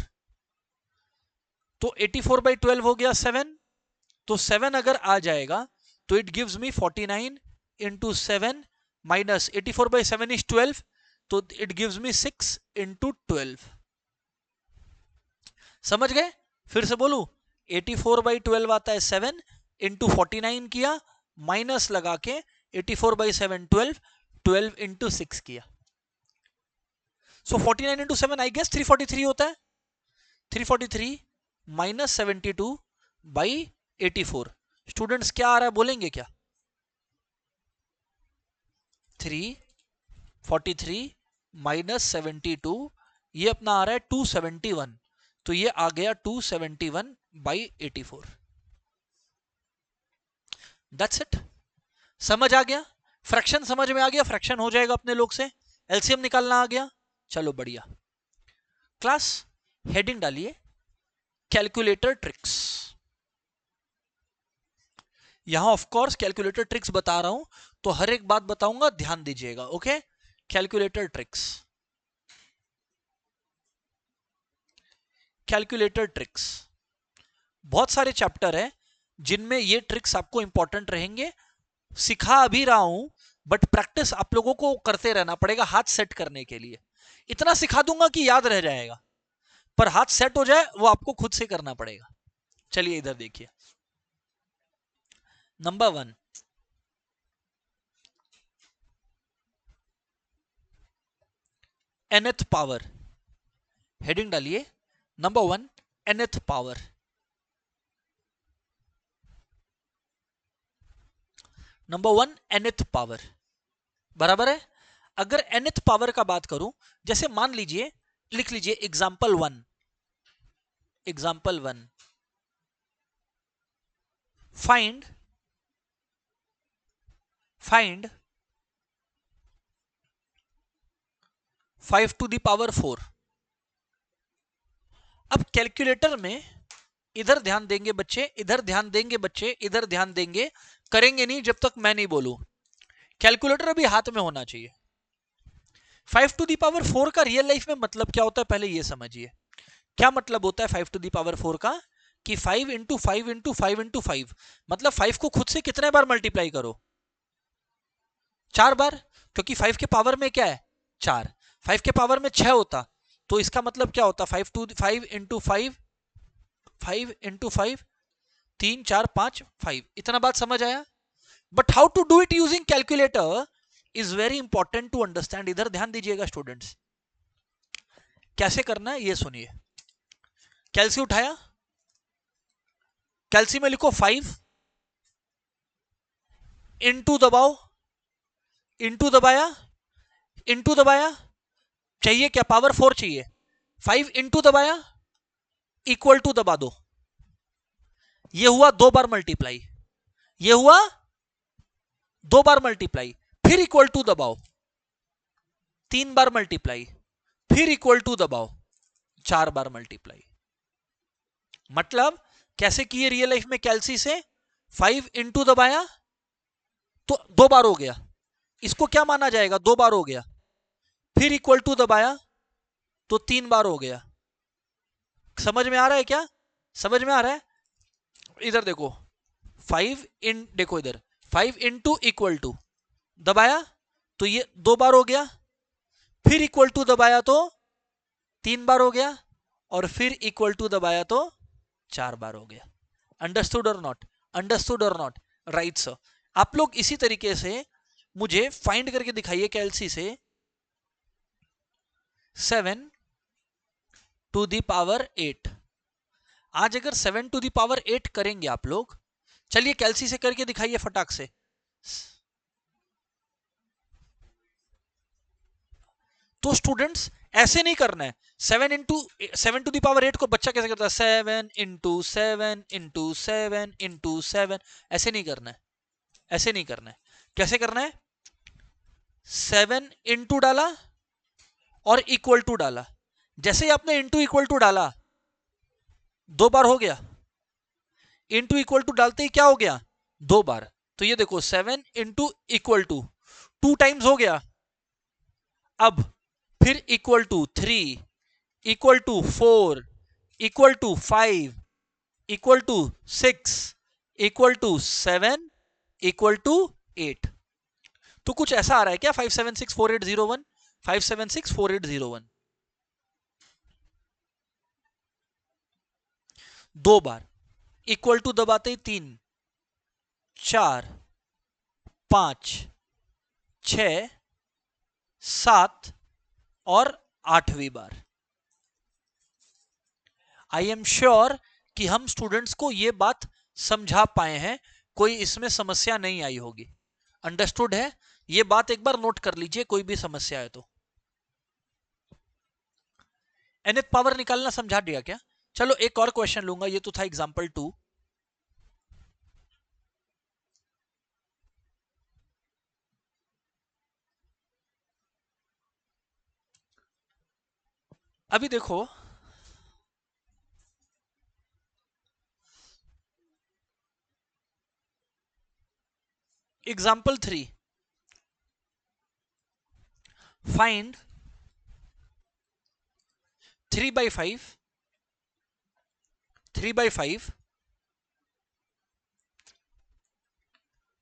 तो 84/12 हो गया 7, तो 7 अगर आ जाएगा तो it gives me 49 into 7 minus 84/7 is 12, तो इट गिव्स मी 6 इंटू 12। समझ गए? फिर से बोलू, 84/12 आता है 7 इंटू 49 किया, माइनस लगा के 84/7 12, 12 इंटू 6 किया। सो 49 इंटू 7 आई गेस 343 होता है। 343 माइनस 72/84। स्टूडेंट्स क्या आ रहा है बोलेंगे क्या? 343 माइनस 72, ये अपना आ रहा है 271, तो ये आ गया 271/84। That's it. समझ आ गया? फ्रैक्शन समझ में आ गया, फ्रैक्शन हो जाएगा अपने लोग से, एलसीएम निकालना आ गया, चलो बढ़िया। क्लास हेडिंग डालिए कैलकुलेटर ट्रिक्स। यहां ऑफ कोर्स कैलकुलेटर ट्रिक्स बता रहा हूं, तो हर एक बात बताऊंगा, ध्यान दीजिएगा, okay. Calculator tricks, calculator tricks, बहुत सारे चैप्टर है जिनमें ये ट्रिक्स आपको इंपॉर्टेंट रहेंगे। सिखा अभी रहा हूं, बट प्रैक्टिस आप लोगों को करते रहना पड़ेगा हाथ सेट करने के लिए। इतना सिखा दूंगा कि याद रह जाएगा, पर हाथ सेट हो जाए वो आपको खुद से करना पड़ेगा। चलिए इधर देखिए, नंबर 1, nth पावर, हेडिंग डालिए number 1 nth power. Number 1 nth power बराबर है। अगर nth पावर का बात करूं, जैसे मान लीजिए, लिख लीजिए example 1, example 1, find 5 to the power 4। अब कैलकुलेटर में इधर ध्यान देंगे बच्चे, इधर ध्यान देंगे बच्चे, इधर ध्यान देंगे, करेंगे नहीं जब तक मैं नहीं बोलूं। कैलकुलेटर अभी हाथ में होना चाहिए। 5 to the power 4 का रियल लाइफ में मतलब क्या होता है पहले ये समझिए। क्या मतलब होता है 5 to the power 4 का, कि 5 इंटू 5 इंटू 5 इंटू 5, मतलब 5 को खुद से कितने बार मल्टीप्लाई करो, 4 बार, क्योंकि 5 के पावर में क्या है 4, 5 के पावर में 6 होता, तो इसका मतलब क्या होता 5 इंटू 5, 5 इंटू 5, 3 4 5 5। इतना बात समझ आया। But how to do it using calculator is very important to understand. इधर ध्यान दीजिएगा स्टूडेंट्स, कैसे करना है ये सुनिए। कैलसी उठाया, कैलसी में लिखो 5, इंटू दबाओ, इंटू दबाया, इंटू दबाया, चाहिए क्या पावर 4 चाहिए, 5 इंटू दबाया, इक्वल टू दबा दो, ये हुआ 2 बार मल्टीप्लाई, ये हुआ 2 बार मल्टीप्लाई, फिर इक्वल टू दबाओ, 3 बार मल्टीप्लाई, फिर इक्वल टू दबाओ, 4 बार मल्टीप्लाई। मतलब कैसे किए रियल लाइफ में कैलसी से, 5 इंटू दबाया तो 2 बार हो गया, इसको क्या माना जाएगा 2 बार हो गया, फिर इक्वल टू दबाया तो 3 बार हो गया। समझ में आ रहा है क्या, समझ में आ रहा है। इधर देखो 5 इन, देखो इधर 5 इंटू इक्वल टू दबाया तो ये 2 बार हो गया, फिर इक्वल टू दबाया तो 3 बार हो गया, और फिर इक्वल टू दबाया तो 4 बार हो गया। अंडरस्टूड और नॉट, अंडरस्टूड और नॉट, राइट सर। आप लोग इसी तरीके से मुझे फाइंड करके दिखाइए कैलसी से 7 टू दी पावर 8। आज अगर 7 टू दी पावर 8 करेंगे आप लोग, चलिए कैलसी से करके दिखाइए फटाक से। तो स्टूडेंट्स ऐसे नहीं करना है। 7 टू दी पावर 8 को बच्चा कैसे करता है, 7 इंटू 7 इंटू 7 इंटू 7, ऐसे नहीं करना है, ऐसे नहीं करना है। कैसे करना है, 7 इंटू डाला और इक्वल टू डाला, जैसे ही आपने इंटू इक्वल टू डाला 2 बार हो गया, इंटू इक्वल टू डालते ही क्या हो गया 2 बार। तो ये देखो 7 इंटू इक्वल टू 2 टाइम्स हो गया, अब फिर equal to 3, equal to 4, equal to 5, equal to 6, equal to 7, equal to 8। तो कुछ ऐसा आ रहा है क्या 5764801, 5764801, 2 बार, इक्वल टू दबाते ही 3 4 5 6 7 और 8वीं बार। आई एम श्योर कि हम स्टूडेंट्स को यह बात समझा पाए हैं, कोई इसमें समस्या नहीं आई होगी। अंडरस्टूड है, यह बात एक बार नोट कर लीजिए, कोई भी समस्या है तो। nth पावर निकालना समझा दिया क्या। चलो एक और क्वेश्चन लूंगा, ये तो था एग्जांपल 2। अभी देखो example 3, find 3/5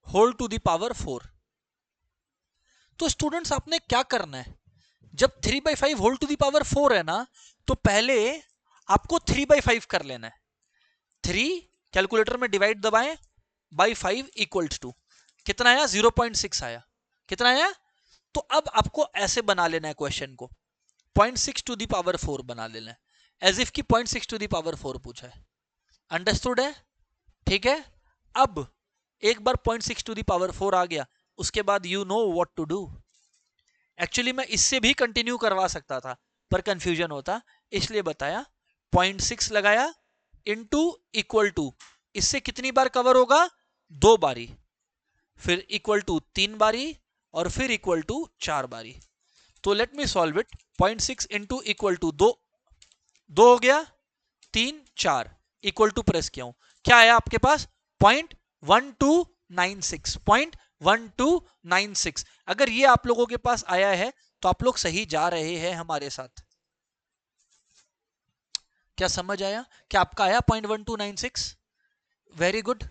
whole to the power 4। तो स्टूडेंट्स आपने क्या करना है, जब 3/5 होल टू द पावर 4 है ना, तो पहले आपको 3/5 कर लेना है। 3 कैलकुलेटर में डिवाइड दबाएं बाई 5 इक्वल्स टू कितना आया, 0.6 आया। कितना आया? तो अब आपको ऐसे बना लेना है क्वेश्चन को, 0.6 टू दी पावर 4 बना लेना है, एज इफ की 0.6 टू दी पावर 4 पूछा है। अंडरस्टूड है? ठीक है। अब एक बार 0.6 टू दी पावर 4 आ गया, उसके बाद you know what to do. Actually मैं इससे भी कंटिन्यू करवा सकता था पर कंफ्यूजन होता, इसलिए बताया। 0.6 लगाया इनटू इक्वल टू, इससे कितनी बार कवर होगा, 2 बारी, फिर इक्वल टू 3 बारी, और फिर इक्वल टू 4 बारी। तो let me solve it. 0.6 into equal to 2 हो गया, 3 4 इक्वल टू प्रेस किया हूं, क्या आया आपके पास, 0.1296, 0.1296। अगर ये आप लोगों के पास आया है तो आप लोग सही जा रहे हैं हमारे साथ। क्या समझ आया? क्या आपका आया 0.1296? Very good.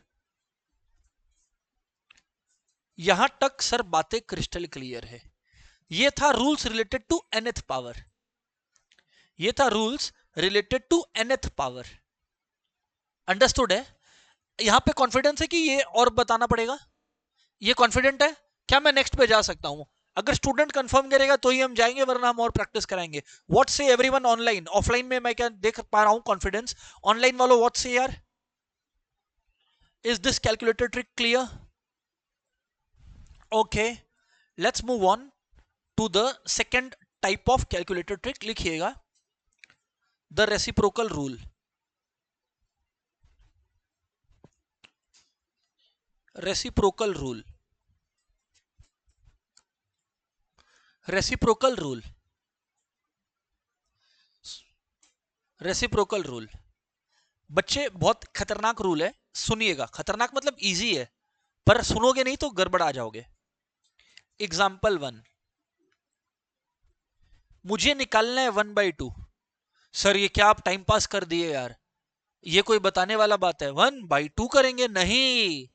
यहां तक सर बातें क्रिस्टल क्लियर है। ये था rules related to nth power, ये था rules related to nth power. Understood है? यहां पे कॉन्फिडेंस है कि ये और बताना पड़ेगा? ये कॉन्फिडेंट है? क्या मैं नेक्स्ट पे जा सकता हूं? अगर स्टूडेंट कंफर्म करेगा तो ही हम जाएंगे, वरना हम और प्रैक्टिस कराएंगे। व्हाट से एवरीवन ऑनलाइन? ऑफलाइन में मैं क्या देख पा रहा हूं कॉन्फिडेंस? ऑनलाइन वालों व्हाट से यार? Is this calculator trick clear? Okay, let's move on to the second type of calculator trick. लिखिएगा the reciprocal rule. Reciprocal rule, reciprocal rule, reciprocal rule. बच्चे बहुत खतरनाक रूल है, सुनिएगा। खतरनाक मतलब इजी है, पर सुनोगे नहीं तो गड़बड़ आ जाओगे। एग्जाम्पल 1, मुझे निकालना है 1/2। सर ये क्या आप टाइम पास कर दिए यार, ये कोई बताने वाला बात है? 1/2 करेंगे? नहीं,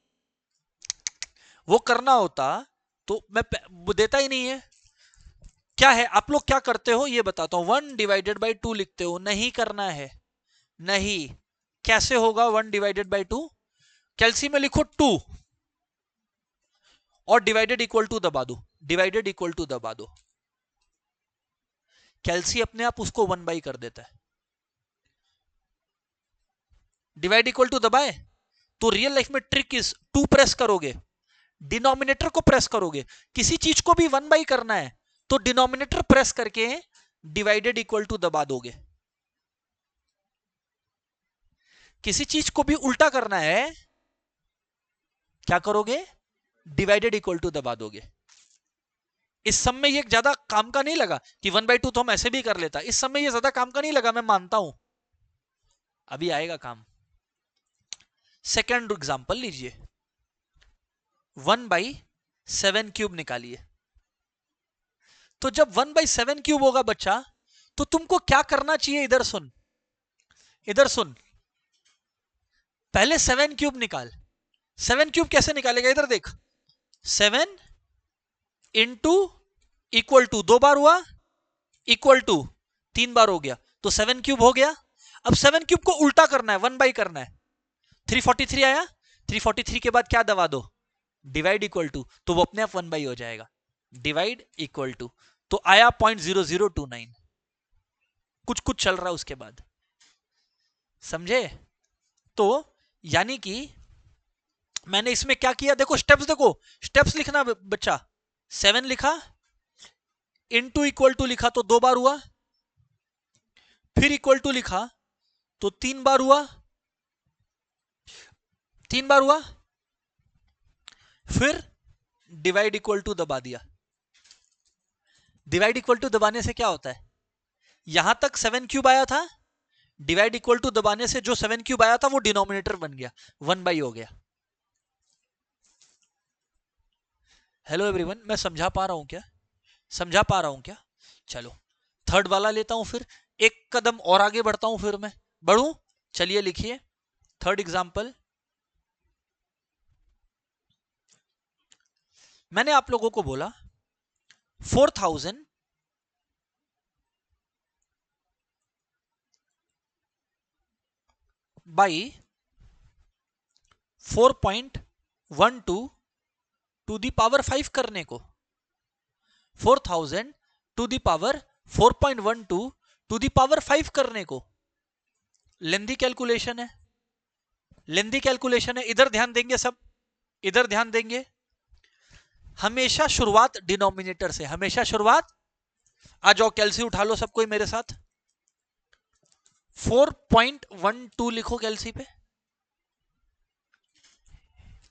वो करना होता तो मैं वो देता ही नहीं है। क्या है, आप लोग क्या करते हो ये बताता हूं। 1/2 लिखते हो, नहीं करना है, नहीं। कैसे होगा 1/2? कैल्सी में लिखो 2 और डिवाइडेड इक्वल टू दबा दो, डिवाइडेड इक्वल टू दबा दो। कैल्सी अपने आप उसको 1/, कर देता है। डिवाइड इक्वल टू दबाए तो रियल लाइफ में ट्रिक इज 2 प्रेस करोगे, डिनोमिनेटर को प्रेस करोगे। किसी चीज को भी 1/, करना है तो डिनोमिनेटर प्रेस करके डिवाइडेड इक्वल टू दबा दोगे। किसी चीज को भी उल्टा करना है, क्या करोगे, डिवाइडेड इक्वल टू दबा दोगे। इस सब में ये ज्यादा काम का नहीं लगा कि 1/2 तो हम ऐसे भी कर लेता, इस समय ये ज्यादा काम का नहीं लगा, मैं मानता हूं, अभी आएगा काम। सेकेंड एग्जांपल लीजिए, 1/7 क्यूब निकालिए। तो जब 1/7 क्यूब होगा बच्चा, तो तुमको क्या करना चाहिए? इधर सुन, इधर सुन। पहले 7 क्यूब निकाल। 7 क्यूब कैसे निकालेगा? इधर देख, 7 इंटू इक्वल टू 2 बार हुआ, इक्वल टू 3 बार हो गया, तो 7 क्यूब हो गया। अब 7 क्यूब को उल्टा करना है, 1/, करना है। 343 आया, 343 के बाद क्या दबा दो, डिवाइड इक्वल टू, तो वो अपने आप 1/, हो जाएगा। डिवाइड इक्वल टू, तो आया 0.0029। कुछ कुछ चल रहा है उसके बाद, समझे? तो यानी कि मैंने इसमें क्या किया, देखो स्टेप्स, देखो स्टेप्स लिखना बच्चा। 7 लिखा, इनटू इक्वल टू लिखा तो 2 बार हुआ, फिर इक्वल टू लिखा तो 3 बार हुआ, 3 बार हुआ, फिर डिवाइड इक्वल टू दबा दिया। डिवाइड इक्वल टू दबाने से क्या होता है, यहां तक 7 क्यूब आया था, डिवाइड इक्वल टू दबाने से जो 7 क्यूब आया था वो डिनोमिनेटर बन गया, 1/, हो गया। हेलो एवरीवन, मैं समझा पा रहा हूं क्या? समझा पा रहा हूं क्या? चलो थर्ड वाला लेता हूं, फिर एक कदम और आगे बढ़ता हूं, फिर मैं बढ़ूं। चलिए लिखिए थर्ड एग्जांपल। मैंने आप लोगों को बोला 4000 बाई 4.12 टू दी पावर 5 करने को, 4000 to the power 4.12 to the power 5 करने को। लेंदी कैलकुलेशन है, लेंदी कैलकुलेशन है। इधर ध्यान देंगे सब, इधर ध्यान देंगे। हमेशा शुरुआत डिनोमिनेटर से, हमेशा शुरुआत, आ जाओ कैलसी उठा लो सब कोई मेरे साथ। 4.12 लिखो कैलसी पे,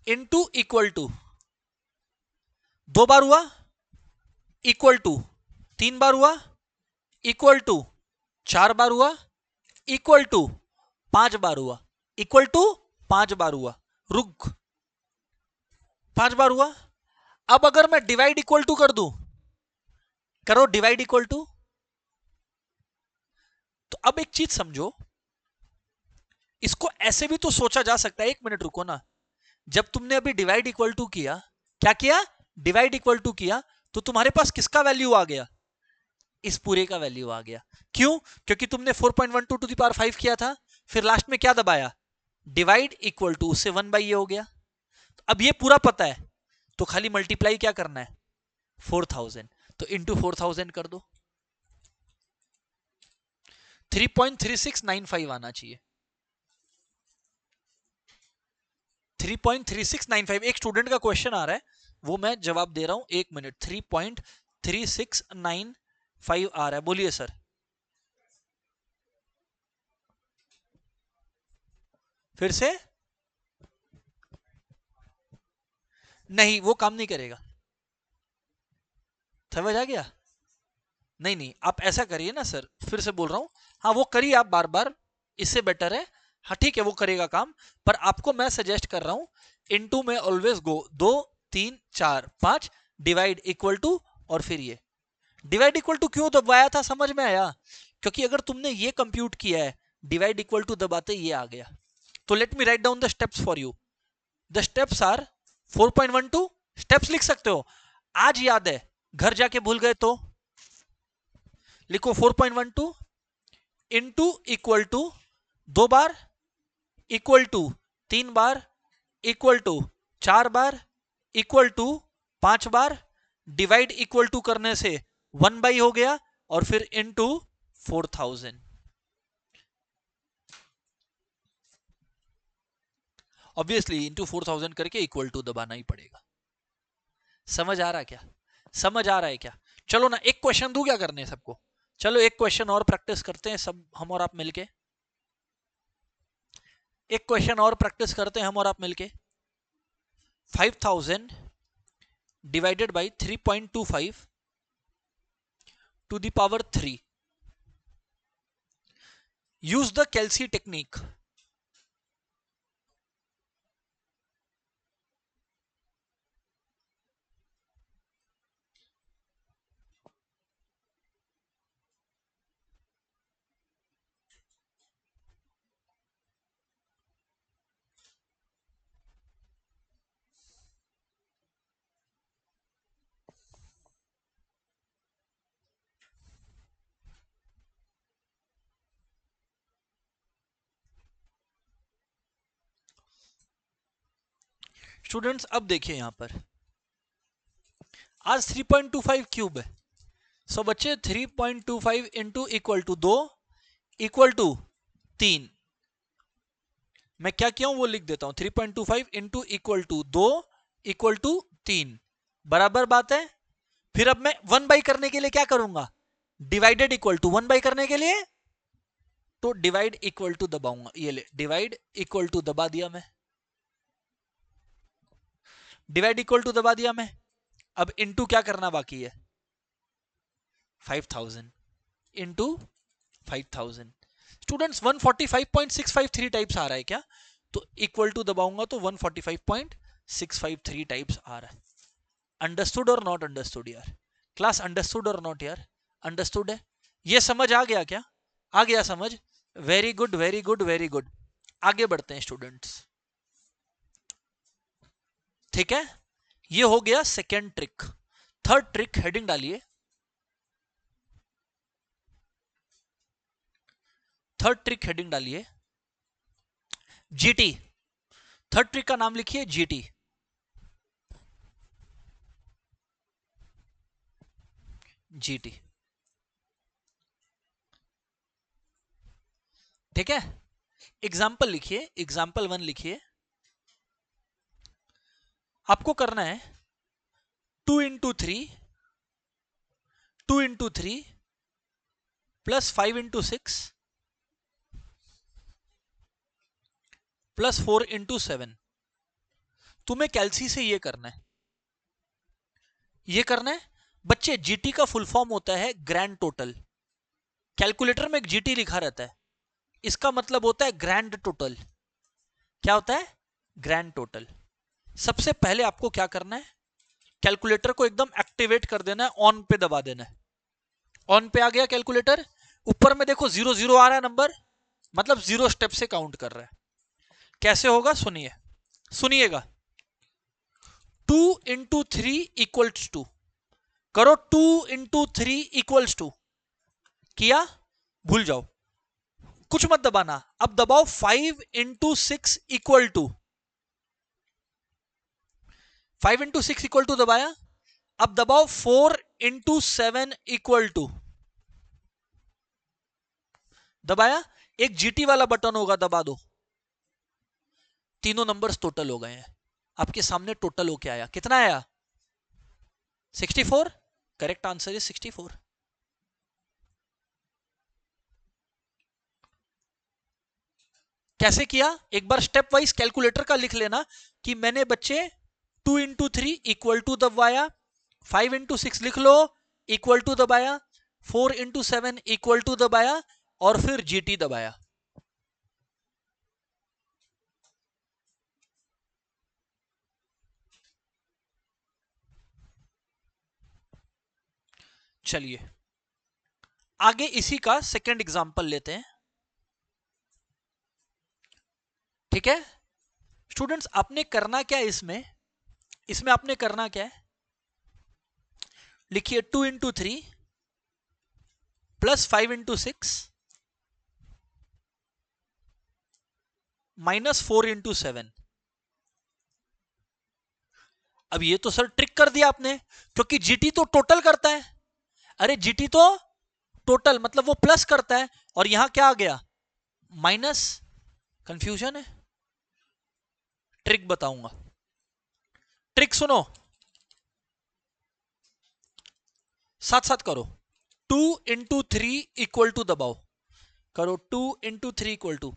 इनटू इक्वल टू, 2 बार हुआ, इक्वल टू 3 बार हुआ, इक्वल टू 4 बार हुआ, इक्वल टू 5 बार हुआ, इक्वल टू 5 बार हुआ, रुक 5 बार हुआ। अब अगर मैं डिवाइड इक्वल टू कर दूं, करो डिवाइड इक्वल टू, तो अब एक चीज समझो, इसको ऐसे भी तो सोचा जा सकता है, एक मिनट रुको ना। जब तुमने अभी डिवाइड इक्वल टू किया, क्या किया, डिवाइड इक्वल टू किया, तो तुम्हारे पास किसका वैल्यू आ गया, इस पूरे का वैल्यू आ गया। क्यों, क्योंकि तुमने 4.12 टू दी पावर 5 किया था, फिर लास्ट में क्या दबाया, डिवाइड इक्वल टू, उससे 1 बाई ये हो गया। तो अब ये पूरा पता है, तो खाली मल्टीप्लाई क्या करना है, 4000, तो इंटू 4000 कर दो, 3.3695 आना चाहिए, 3.3695। एक स्टूडेंट का क्वेश्चन आ रहा है, वो मैं जवाब दे रहा हूं, एक मिनट। 3.3695 आ रहा है, बोलिए सर। फिर से नहीं, वो काम नहीं करेगा, समझ आ गया। नहीं नहीं, आप ऐसा करिए ना सर, फिर से बोल रहा हूं, हाँ वो करिए आप बार बार, इससे बेटर है। हाँ ठीक है, वो करेगा काम, पर आपको मैं सजेस्ट कर रहा हूं, इनटू में always go, 2 3 4 5, divide equal to, और फिर ये डिवाइड इक्वल टू क्यों दबाया था, समझ में आया। क्योंकि अगर तुमने ये कंप्यूट किया है, डिवाइड इक्वल टू दबाते ये आ गया। तो let me write down the steps for you. The steps are 4.12, steps लिख सकते हो, आज याद है, घर जाके भूल गए तो लिखो 4.12 इंटू इक्वल टू 2 बार, इक्वल टू 3 बार, इक्वल टू 4 बार, इक्वल टू 5 बार, डिवाइड इक्वल टू करने से 1 बाई हो गया, और फिर इंटू 4000। ऑब्वियसली इंटू 4000 करके इक्वल टू दबाना ही पड़ेगा। समझ आ रहा है क्या, समझ आ रहा है क्या। चलो ना, एक क्वेश्चन दूं क्या करने सबको, चलो एक क्वेश्चन और प्रैक्टिस करते हैं सब, हम और आप मिलके, एक क्वेश्चन और प्रैक्टिस करते हैं हम और आप मिलके। 5000 divided by 3.25 to the power 3, use the calci technique. Students अब देखिए यहां पर, आज 3.25 क्यूब है, सो बच्चे 3.25 into equal to 2 equal to 3, मैं क्या किया हूं वो लिख देता हूं, 3.25 into equal to 2 equal to 3, बराबर बात है। फिर अब मैं 1 बाई करने के लिए क्या करूंगा, डिवाइडेड इक्वल टू 1 बाई करने के लिए, तो डिवाइड इक्वल टू दबाऊंगा, ये ले डिवाइड इक्वल टू दबा दिया मैं, डिवाइड इक्वल टू दबा दिया मैं। अब इनटू क्या करना बाकी है, 5000 इंटू 5000। स्टूडेंट्स 145.653 टाइप्स आ रहा है क्या, तो इक्वल टू दबाऊंगा तो 145.653 टाइप्स आ रहा है। अंडरस्टूड और नॉट अंडरस्टूड यार, क्लास अंडरस्टूड और नॉट यार, अंडरस्टूड है, ये समझ आ गया क्या, आ गया समझ, very good very good very good. आगे बढ़ते हैं स्टूडेंट्स, ठीक है, ये हो गया second trick. Third trick heading डालिए, थर्ड ट्रिक हेडिंग डालिए जीटी, थर्ड ट्रिक का नाम लिखिए जीटी। जीटी, ठीक है। एग्जाम्पल लिखिए, एग्जाम्पल 1 लिखिए। आपको करना है 2 into 3 plus 5 into 6 plus 4 into 7। तुम्हें कैलसी से ये करना है, ये करना है। बच्चे जीटी का फुल फॉर्म होता है ग्रैंड टोटल। कैलकुलेटर में एक जीटी लिखा रहता है, इसका मतलब होता है ग्रैंड टोटल। क्या होता है? Grand total. सबसे पहले आपको क्या करना है, कैलकुलेटर को एकदम एक्टिवेट कर देना है, ऑन पे दबा देना है। ऑन पे आ गया कैलकुलेटर, ऊपर में देखो 0 0 आ रहा है नंबर, मतलब 0 स्टेप से काउंट कर रहा है। कैसे होगा सुनिए, सुनिएगा। 2 इंटू 3 इक्वल्स टू, करो 2 इंटू 3 इक्वल्स टू, किया, भूल जाओ, कुछ मत दबाना। अब दबाओ 5 into 6 equal to, 5 into 6 equal to दबाया। अब दबाओ 4 इंटू 7 इक्वल टू, दबाया। एक जीटी वाला बटन होगा, दबा दो। तीनों नंबर्स टोटल हो गए हैं, आपके सामने टोटल होके आया। कितना आया? 64। Correct answer is 64। कैसे किया? एक बार स्टेप वाइज कैलकुलेटर का लिख लेना कि मैंने बच्चे 2 इंटू 3 इक्वल टू दबाया, 5 इंटू 6 लिख लो इक्वल टू दबाया, 4 इंटू 7 इक्वल टू दबाया, और फिर जीटी दबाया। चलिए आगे इसी का सेकंड एग्जांपल लेते हैं, ठीक है। स्टूडेंट्स आपने करना क्या है इसमें, इसमें आपने करना क्या है, लिखिए 2 into 3 plus 5 into 6 minus 4 into 7। अब ये तो सर ट्रिक कर दिया आपने, क्योंकि जीटी तो टोटल करता है। अरे जीटी तो टोटल मतलब वो प्लस करता है, और यहां क्या आ गया? माइनस। कंफ्यूजन है? ट्रिक बताऊंगा, ट्रिक सुनो, साथ साथ करो। 2 इंटू 3 इक्वल टू दबाओ, करो 2 इंटू 3 इक्वल टू।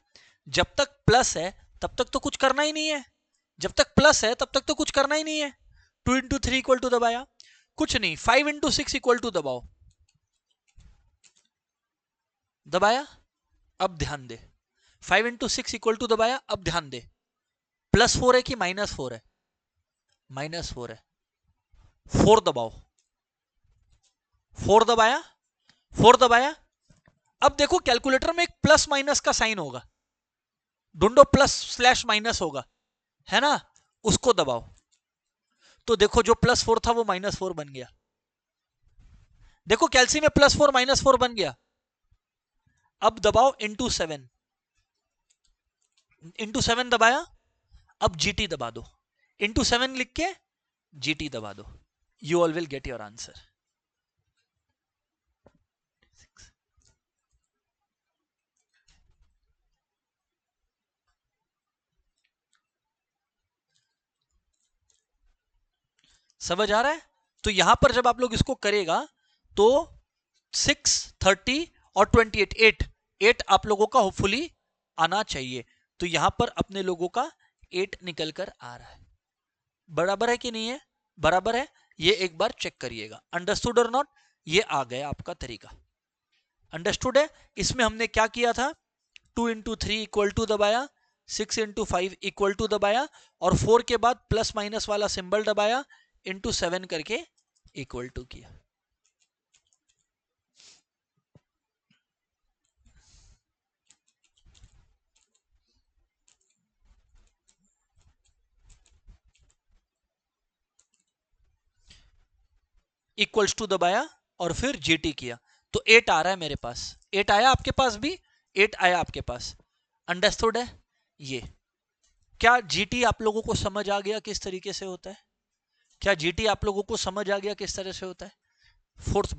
जब तक प्लस है तब तक तो कुछ करना ही नहीं है, जब तक प्लस है तब तक तो कुछ करना ही नहीं है। 2 इंटू 3 इक्वल टू दबाया, कुछ नहीं। 5 इंटू 6 इक्वल टू दबाओ, दबाया। अब ध्यान दे, 5 इंटू 6 इक्वल टू दबाया, अब ध्यान दे, प्लस 4 है कि माइनस 4 है? माइनस 4 है। 4 दबाओ, 4 दबाया, 4 दबाया। अब देखो कैलकुलेटर में एक प्लस माइनस का साइन होगा, ढूंढो, प्लस स्लैश माइनस होगा, है ना, उसको दबाओ। तो देखो जो प्लस 4 था वो माइनस 4 बन गया। देखो कैल्सी में प्लस 4 माइनस 4 बन गया। अब दबाओ इंटू 7, इंटू 7 दबाया। अब जीटी दबा दो, इंटू 7 लिख के जीटी दबा दो, you all will get your answer. समझ आ रहा है? तो यहां पर जब आप लोग इसको करेगा तो 6, 30 और 28, 8 आप लोगों का होपफुली आना चाहिए। तो यहां पर अपने लोगों का 8 निकल कर आ रहा है। बराबर है कि नहीं है? बराबर है, ये एक बार चेक करिएगा। अंडरस्टूड और नॉट? ये आ गया आपका तरीका, अंडरस्टूड है। इसमें हमने क्या किया था, 2 इंटू 3 इक्वल टू दबाया, 6 इंटू 5 इक्वल टू दबाया, और 4 के बाद प्लस माइनस वाला सिंबल दबाया, इंटू 7 करके इक्वल टू किया। इक्वल्स टू दबाया और फिर जीटी किया, तो 8 आ रहा है मेरे पास। 8 आया आपके पास भी? 8 आया आपके पास, अंडरस्टूड है। ये क्या जीटी आप लोगों को समझ आ गया किस तरीके से होता है? क्या जीटी आप लोगों को समझ आ गया किस तरह से होता है? फोर्थ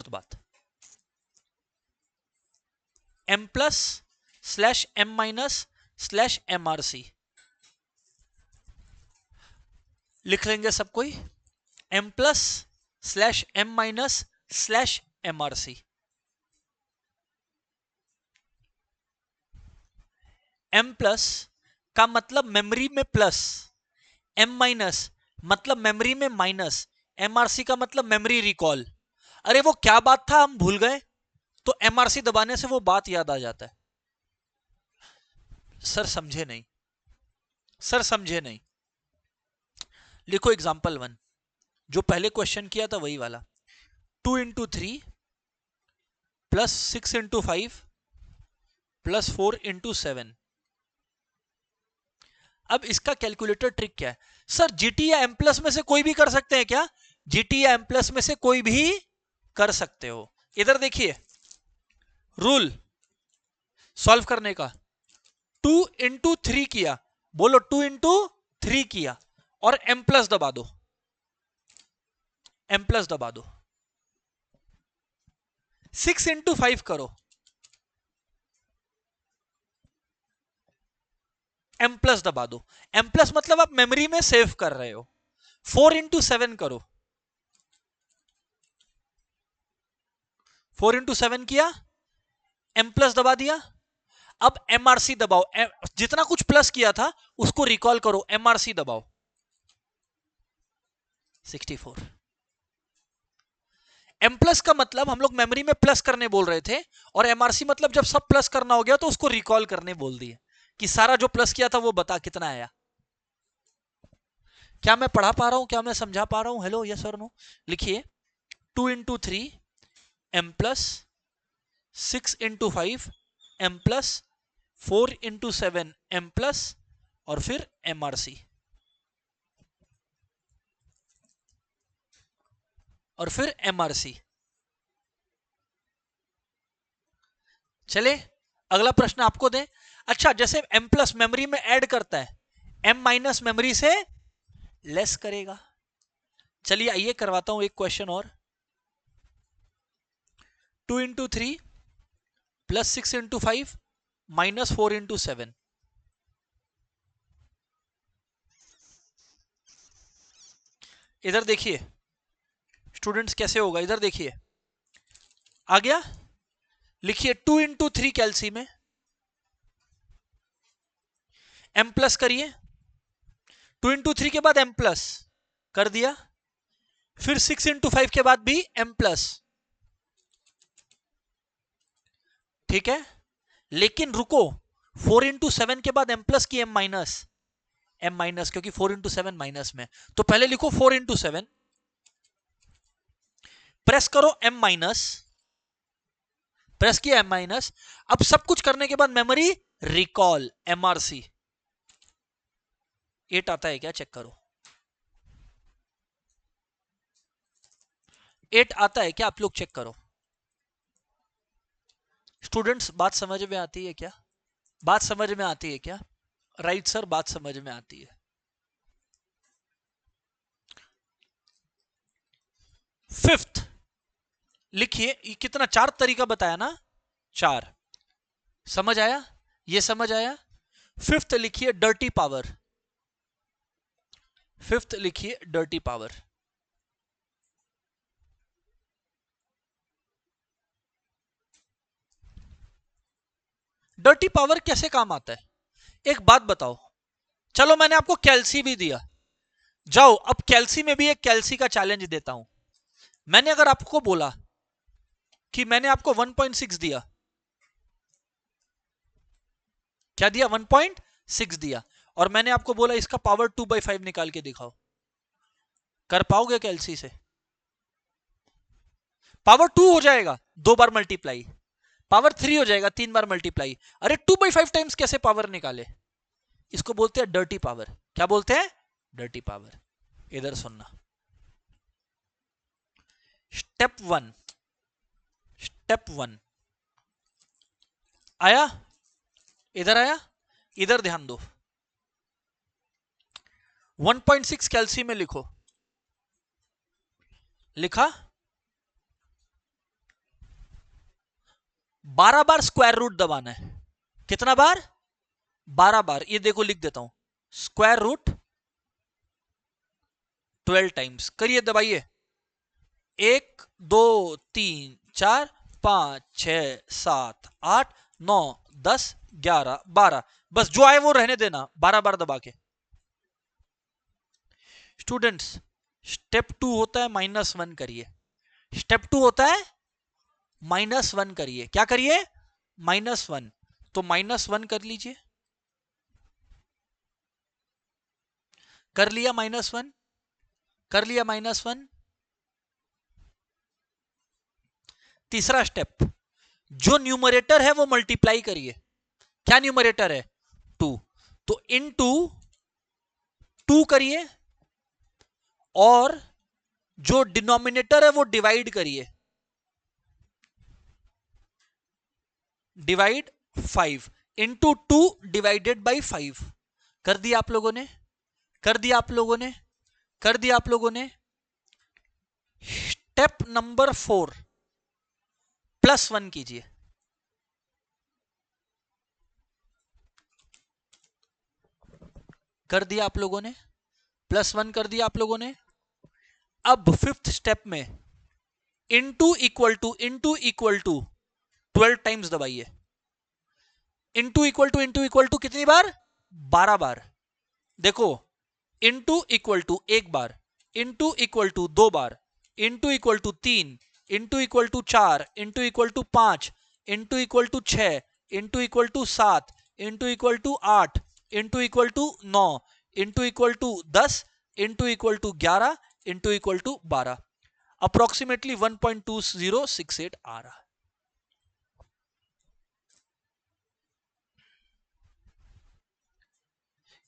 बात, M plus slash M minus slash M R C लिख लेंगे सब कोई, M plus slash M minus slash M R C. M plus का मतलब मेमोरी में प्लस, एम माइनस मतलब मेमोरी में माइनस, एमआरसी का मतलब मेमोरी रिकॉल। अरे वो क्या बात था हम भूल गए, तो एमआरसी दबाने से वो बात याद आ जाता है। सर समझे नहीं। लिखो एग्जाम्पल 1, जो पहले क्वेश्चन किया था वही वाला, 2 into 3 plus 6 into 5 plus 4 into 7। अब इसका कैलकुलेटर ट्रिक क्या है? सर जीटी या एम प्लस में से कोई भी कर सकते हैं क्या? जीटी या एम प्लस में से कोई भी कर सकते हो। इधर देखिए रूल सॉल्व करने का, 2 इंटू 3 किया, बोलो 2 इंटू 3 किया और एम प्लस दबा दो, 6 इंटू 5 करो, एम प्लस दबा दो। एम प्लस मतलब आप मेमोरी में सेव कर रहे हो। 4 इंटू 7 करो, 4 इंटू 7 किया, एम प्लस दबा दिया। अब एमआरसी दबाओ, जितना कुछ प्लस किया था उसको रिकॉल करो, एमआरसी दबाओ, 64। एम प्लस का मतलब हम लोग मेमोरी में प्लस करने बोल रहे थे, और एमआरसी मतलब जब सब प्लस करना हो गया तो उसको रिकॉल करने बोल दिए कि सारा जो प्लस किया था वो बता कितना आया। क्या मैं पढ़ा पा रहा हूं, क्या मैं समझा पा रहा हूं? हेलो, यस और नो? लिखिए 2 into 3 M plus, 6 into 5 M plus, 4 into 7 M plus और फिर एमआरसी और फिर एमआरसी। चले अगला प्रश्न आपको दें। अच्छा, जैसे एम प्लस मेमोरी में ऐड करता है, एम माइनस मेमोरी से लेस करेगा। चलिए आइए करवाता हूं एक क्वेश्चन और, 2 into 3 plus 6 into 5 minus 4 into 7। इधर देखिए स्टूडेंट्स कैसे होगा, इधर देखिए आ गया। लिखिए 2 इंटू 3 कैलसी में, एम प्लस करिए, 2 इंटू 3 के बाद एम प्लस कर दिया, फिर 6 इंटू 5 के बाद भी एम प्लस, ठीक है। लेकिन रुको, 4 इंटू 7 के बाद एम प्लस की एम माइनस, क्योंकि 4 इंटू 7 माइनस में, तो पहले लिखो 4 इंटू 7, प्रेस करो एम माइनस, प्रेस किया एम माइनस। अब सब कुछ करने के बाद मेमोरी रिकॉल, एमआरसी। 8 आता है क्या, चेक करो, 8 आता है क्या, आप लोग चेक करो। स्टूडेंट्स बात समझ में आती है क्या? बात समझ में आती है क्या? राइट सर, बात समझ में आती है। फिफ्थ लिखिए, कितना 4 तरीका बताया ना, 4 समझ आया, ये समझ आया। फिफ्थ लिखिए डर्टी पावर, फिफ्थ लिखिए डर्टी पावर। डर्टी पावर कैसे काम आता है, एक बात बताओ। चलो मैंने आपको कैल्सी भी दिया, जाओ अब कैल्सी में भी एक कैल्सी का चैलेंज देता हूं। मैंने अगर आपको बोला कि मैंने आपको 1.6 दिया, क्या दिया, 1.6 दिया, और मैंने आपको बोला इसका पावर 2/5 निकाल के दिखाओ, कर पाओगे कैल्सी से? पावर 2 हो जाएगा 2 बार मल्टीप्लाई, पावर 3 हो जाएगा 3 बार मल्टीप्लाई। अरे 2/5 टाइम्स कैसे पावर निकाले? इसको बोलते हैं डर्टी पावर। क्या बोलते हैं? Dirty power. इधर सुनना, स्टेप वन, आया, इधर आया, इधर ध्यान दो। 1.6 कैल्सी में लिखो, लिखा 12 बार स्क्वायर रूट दबाना है। कितना बार? 12 बार। ये देखो लिख देता हूं, स्क्वायर रूट 12 टाइम्स। करिए, दबाइए। 1 2 3 4 5 6 7 8 9 10 11 12। बस जो आए वो रहने देना, 12 बार दबा के। स्टूडेंट्स, स्टेप 2 होता है -1 करिए। स्टेप 2 होता है -1 करिए। क्या करिए? -1। तो -1 कर लीजिए। कर लिया -1, कर लिया -1। तीसरा स्टेप, जो न्यूमरेटर है वो मल्टीप्लाई करिए। क्या न्यूमरेटर है? 2। तो इनटू 2 करिए, और जो डिनोमिनेटर है वो डिवाइड करिए। Divide 5 into 2 divided by 5। कर दिया आप लोगों ने? कर दिया आप लोगों ने? कर दिया आप लोगों ने? स्टेप नंबर 4, +1 कीजिए। कर दिया आप लोगों ने? +1 कर दिया आप लोगों ने? अब 5th स्टेप में इंटू इक्वल टू 12 टाइम्स दबाइए। इंटू इक्वल टू कितनी बार? 12 बार। देखो, इंटू इक्वल टू 1 बार, इंटू इक्वल टू 2 बार, into equal to 3, into equal to 4, into equal to 5, into equal to 6, into equal to 7, into equal to 8, into equal to 9, into equal to 10, into equal to 11, into equal to 12। Approximately 1.2068 आ रहा है।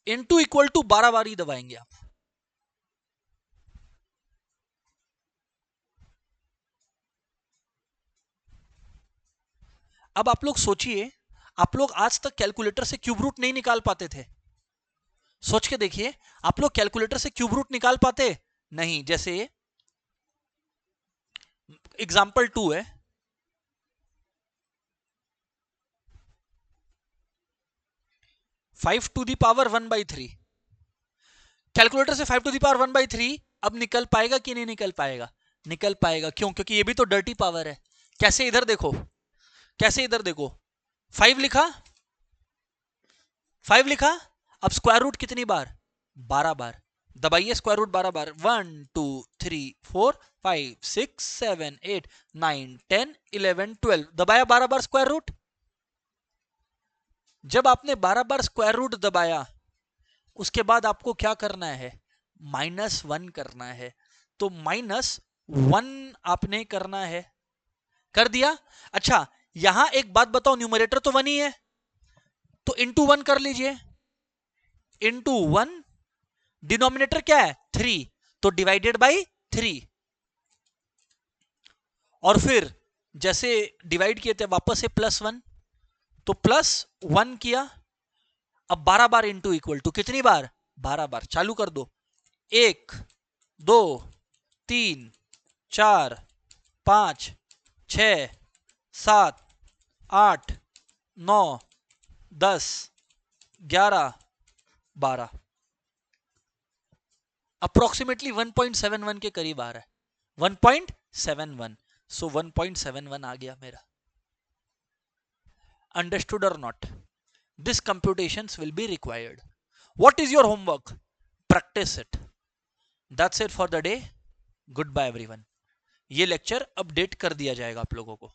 Into equal to 12 बार ही दबाएंगे आप। अब आप लोग सोचिए, आप लोग आज तक कैलकुलेटर से क्यूब रूट नहीं निकाल पाते थे। सोच के देखिए, आप लोग कैलकुलेटर से क्यूब रूट निकाल पाते? नहीं। जैसे एग्जाम्पल 2 है, 5 टू दी पावर 1/3। कैलकुलेटर से 5 टू दी पावर 1/3 अब निकल पाएगा कि नहीं निकल पाएगा? निकल पाएगा। क्यों? क्योंकि ये भी तो डर्टी पावर है। कैसे? इधर देखो, कैसे? इधर देखो, 5 लिखा, 5 लिखा। अब स्क्वायर रूट कितनी बार? 12 बार। दबाइए स्क्वायर रूट 12 बार। 1 2 3 4 5 6 7 8 9 10 11 12। दबाया 12 बार स्क्वायर रूट। जब आपने 12 बार स्क्वायर रूट दबाया, उसके बाद आपको क्या करना है? -1 करना है। तो -1 आपने करना है। कर दिया? अच्छा, यहां एक बात बताओ, न्यूमरेटर तो 1 ही है, तो इंटू 1 कर लीजिए। इंटू 1, डिनोमिनेटर क्या है? 3, तो डिवाइडेड बाई 3। और फिर जैसे डिवाइड किए थे वापस से +1, तो +1 किया। अब 12 बार इंटू इक्वल टू कितनी बार? 12 बार। चालू कर दो। 1 2 3 4 5 6 7 8 9 10 11 12। अप्रोक्सीमेटली 1.71 के करीब आ रहा है। 1.71। सो 1.71 आ गया मेरा। Understood or not? This computations will be required. What is your homework? Practice it. That's it for the day. Goodbye everyone. ये लेक्चर अपडेट कर दिया जाएगा आप लोगों को।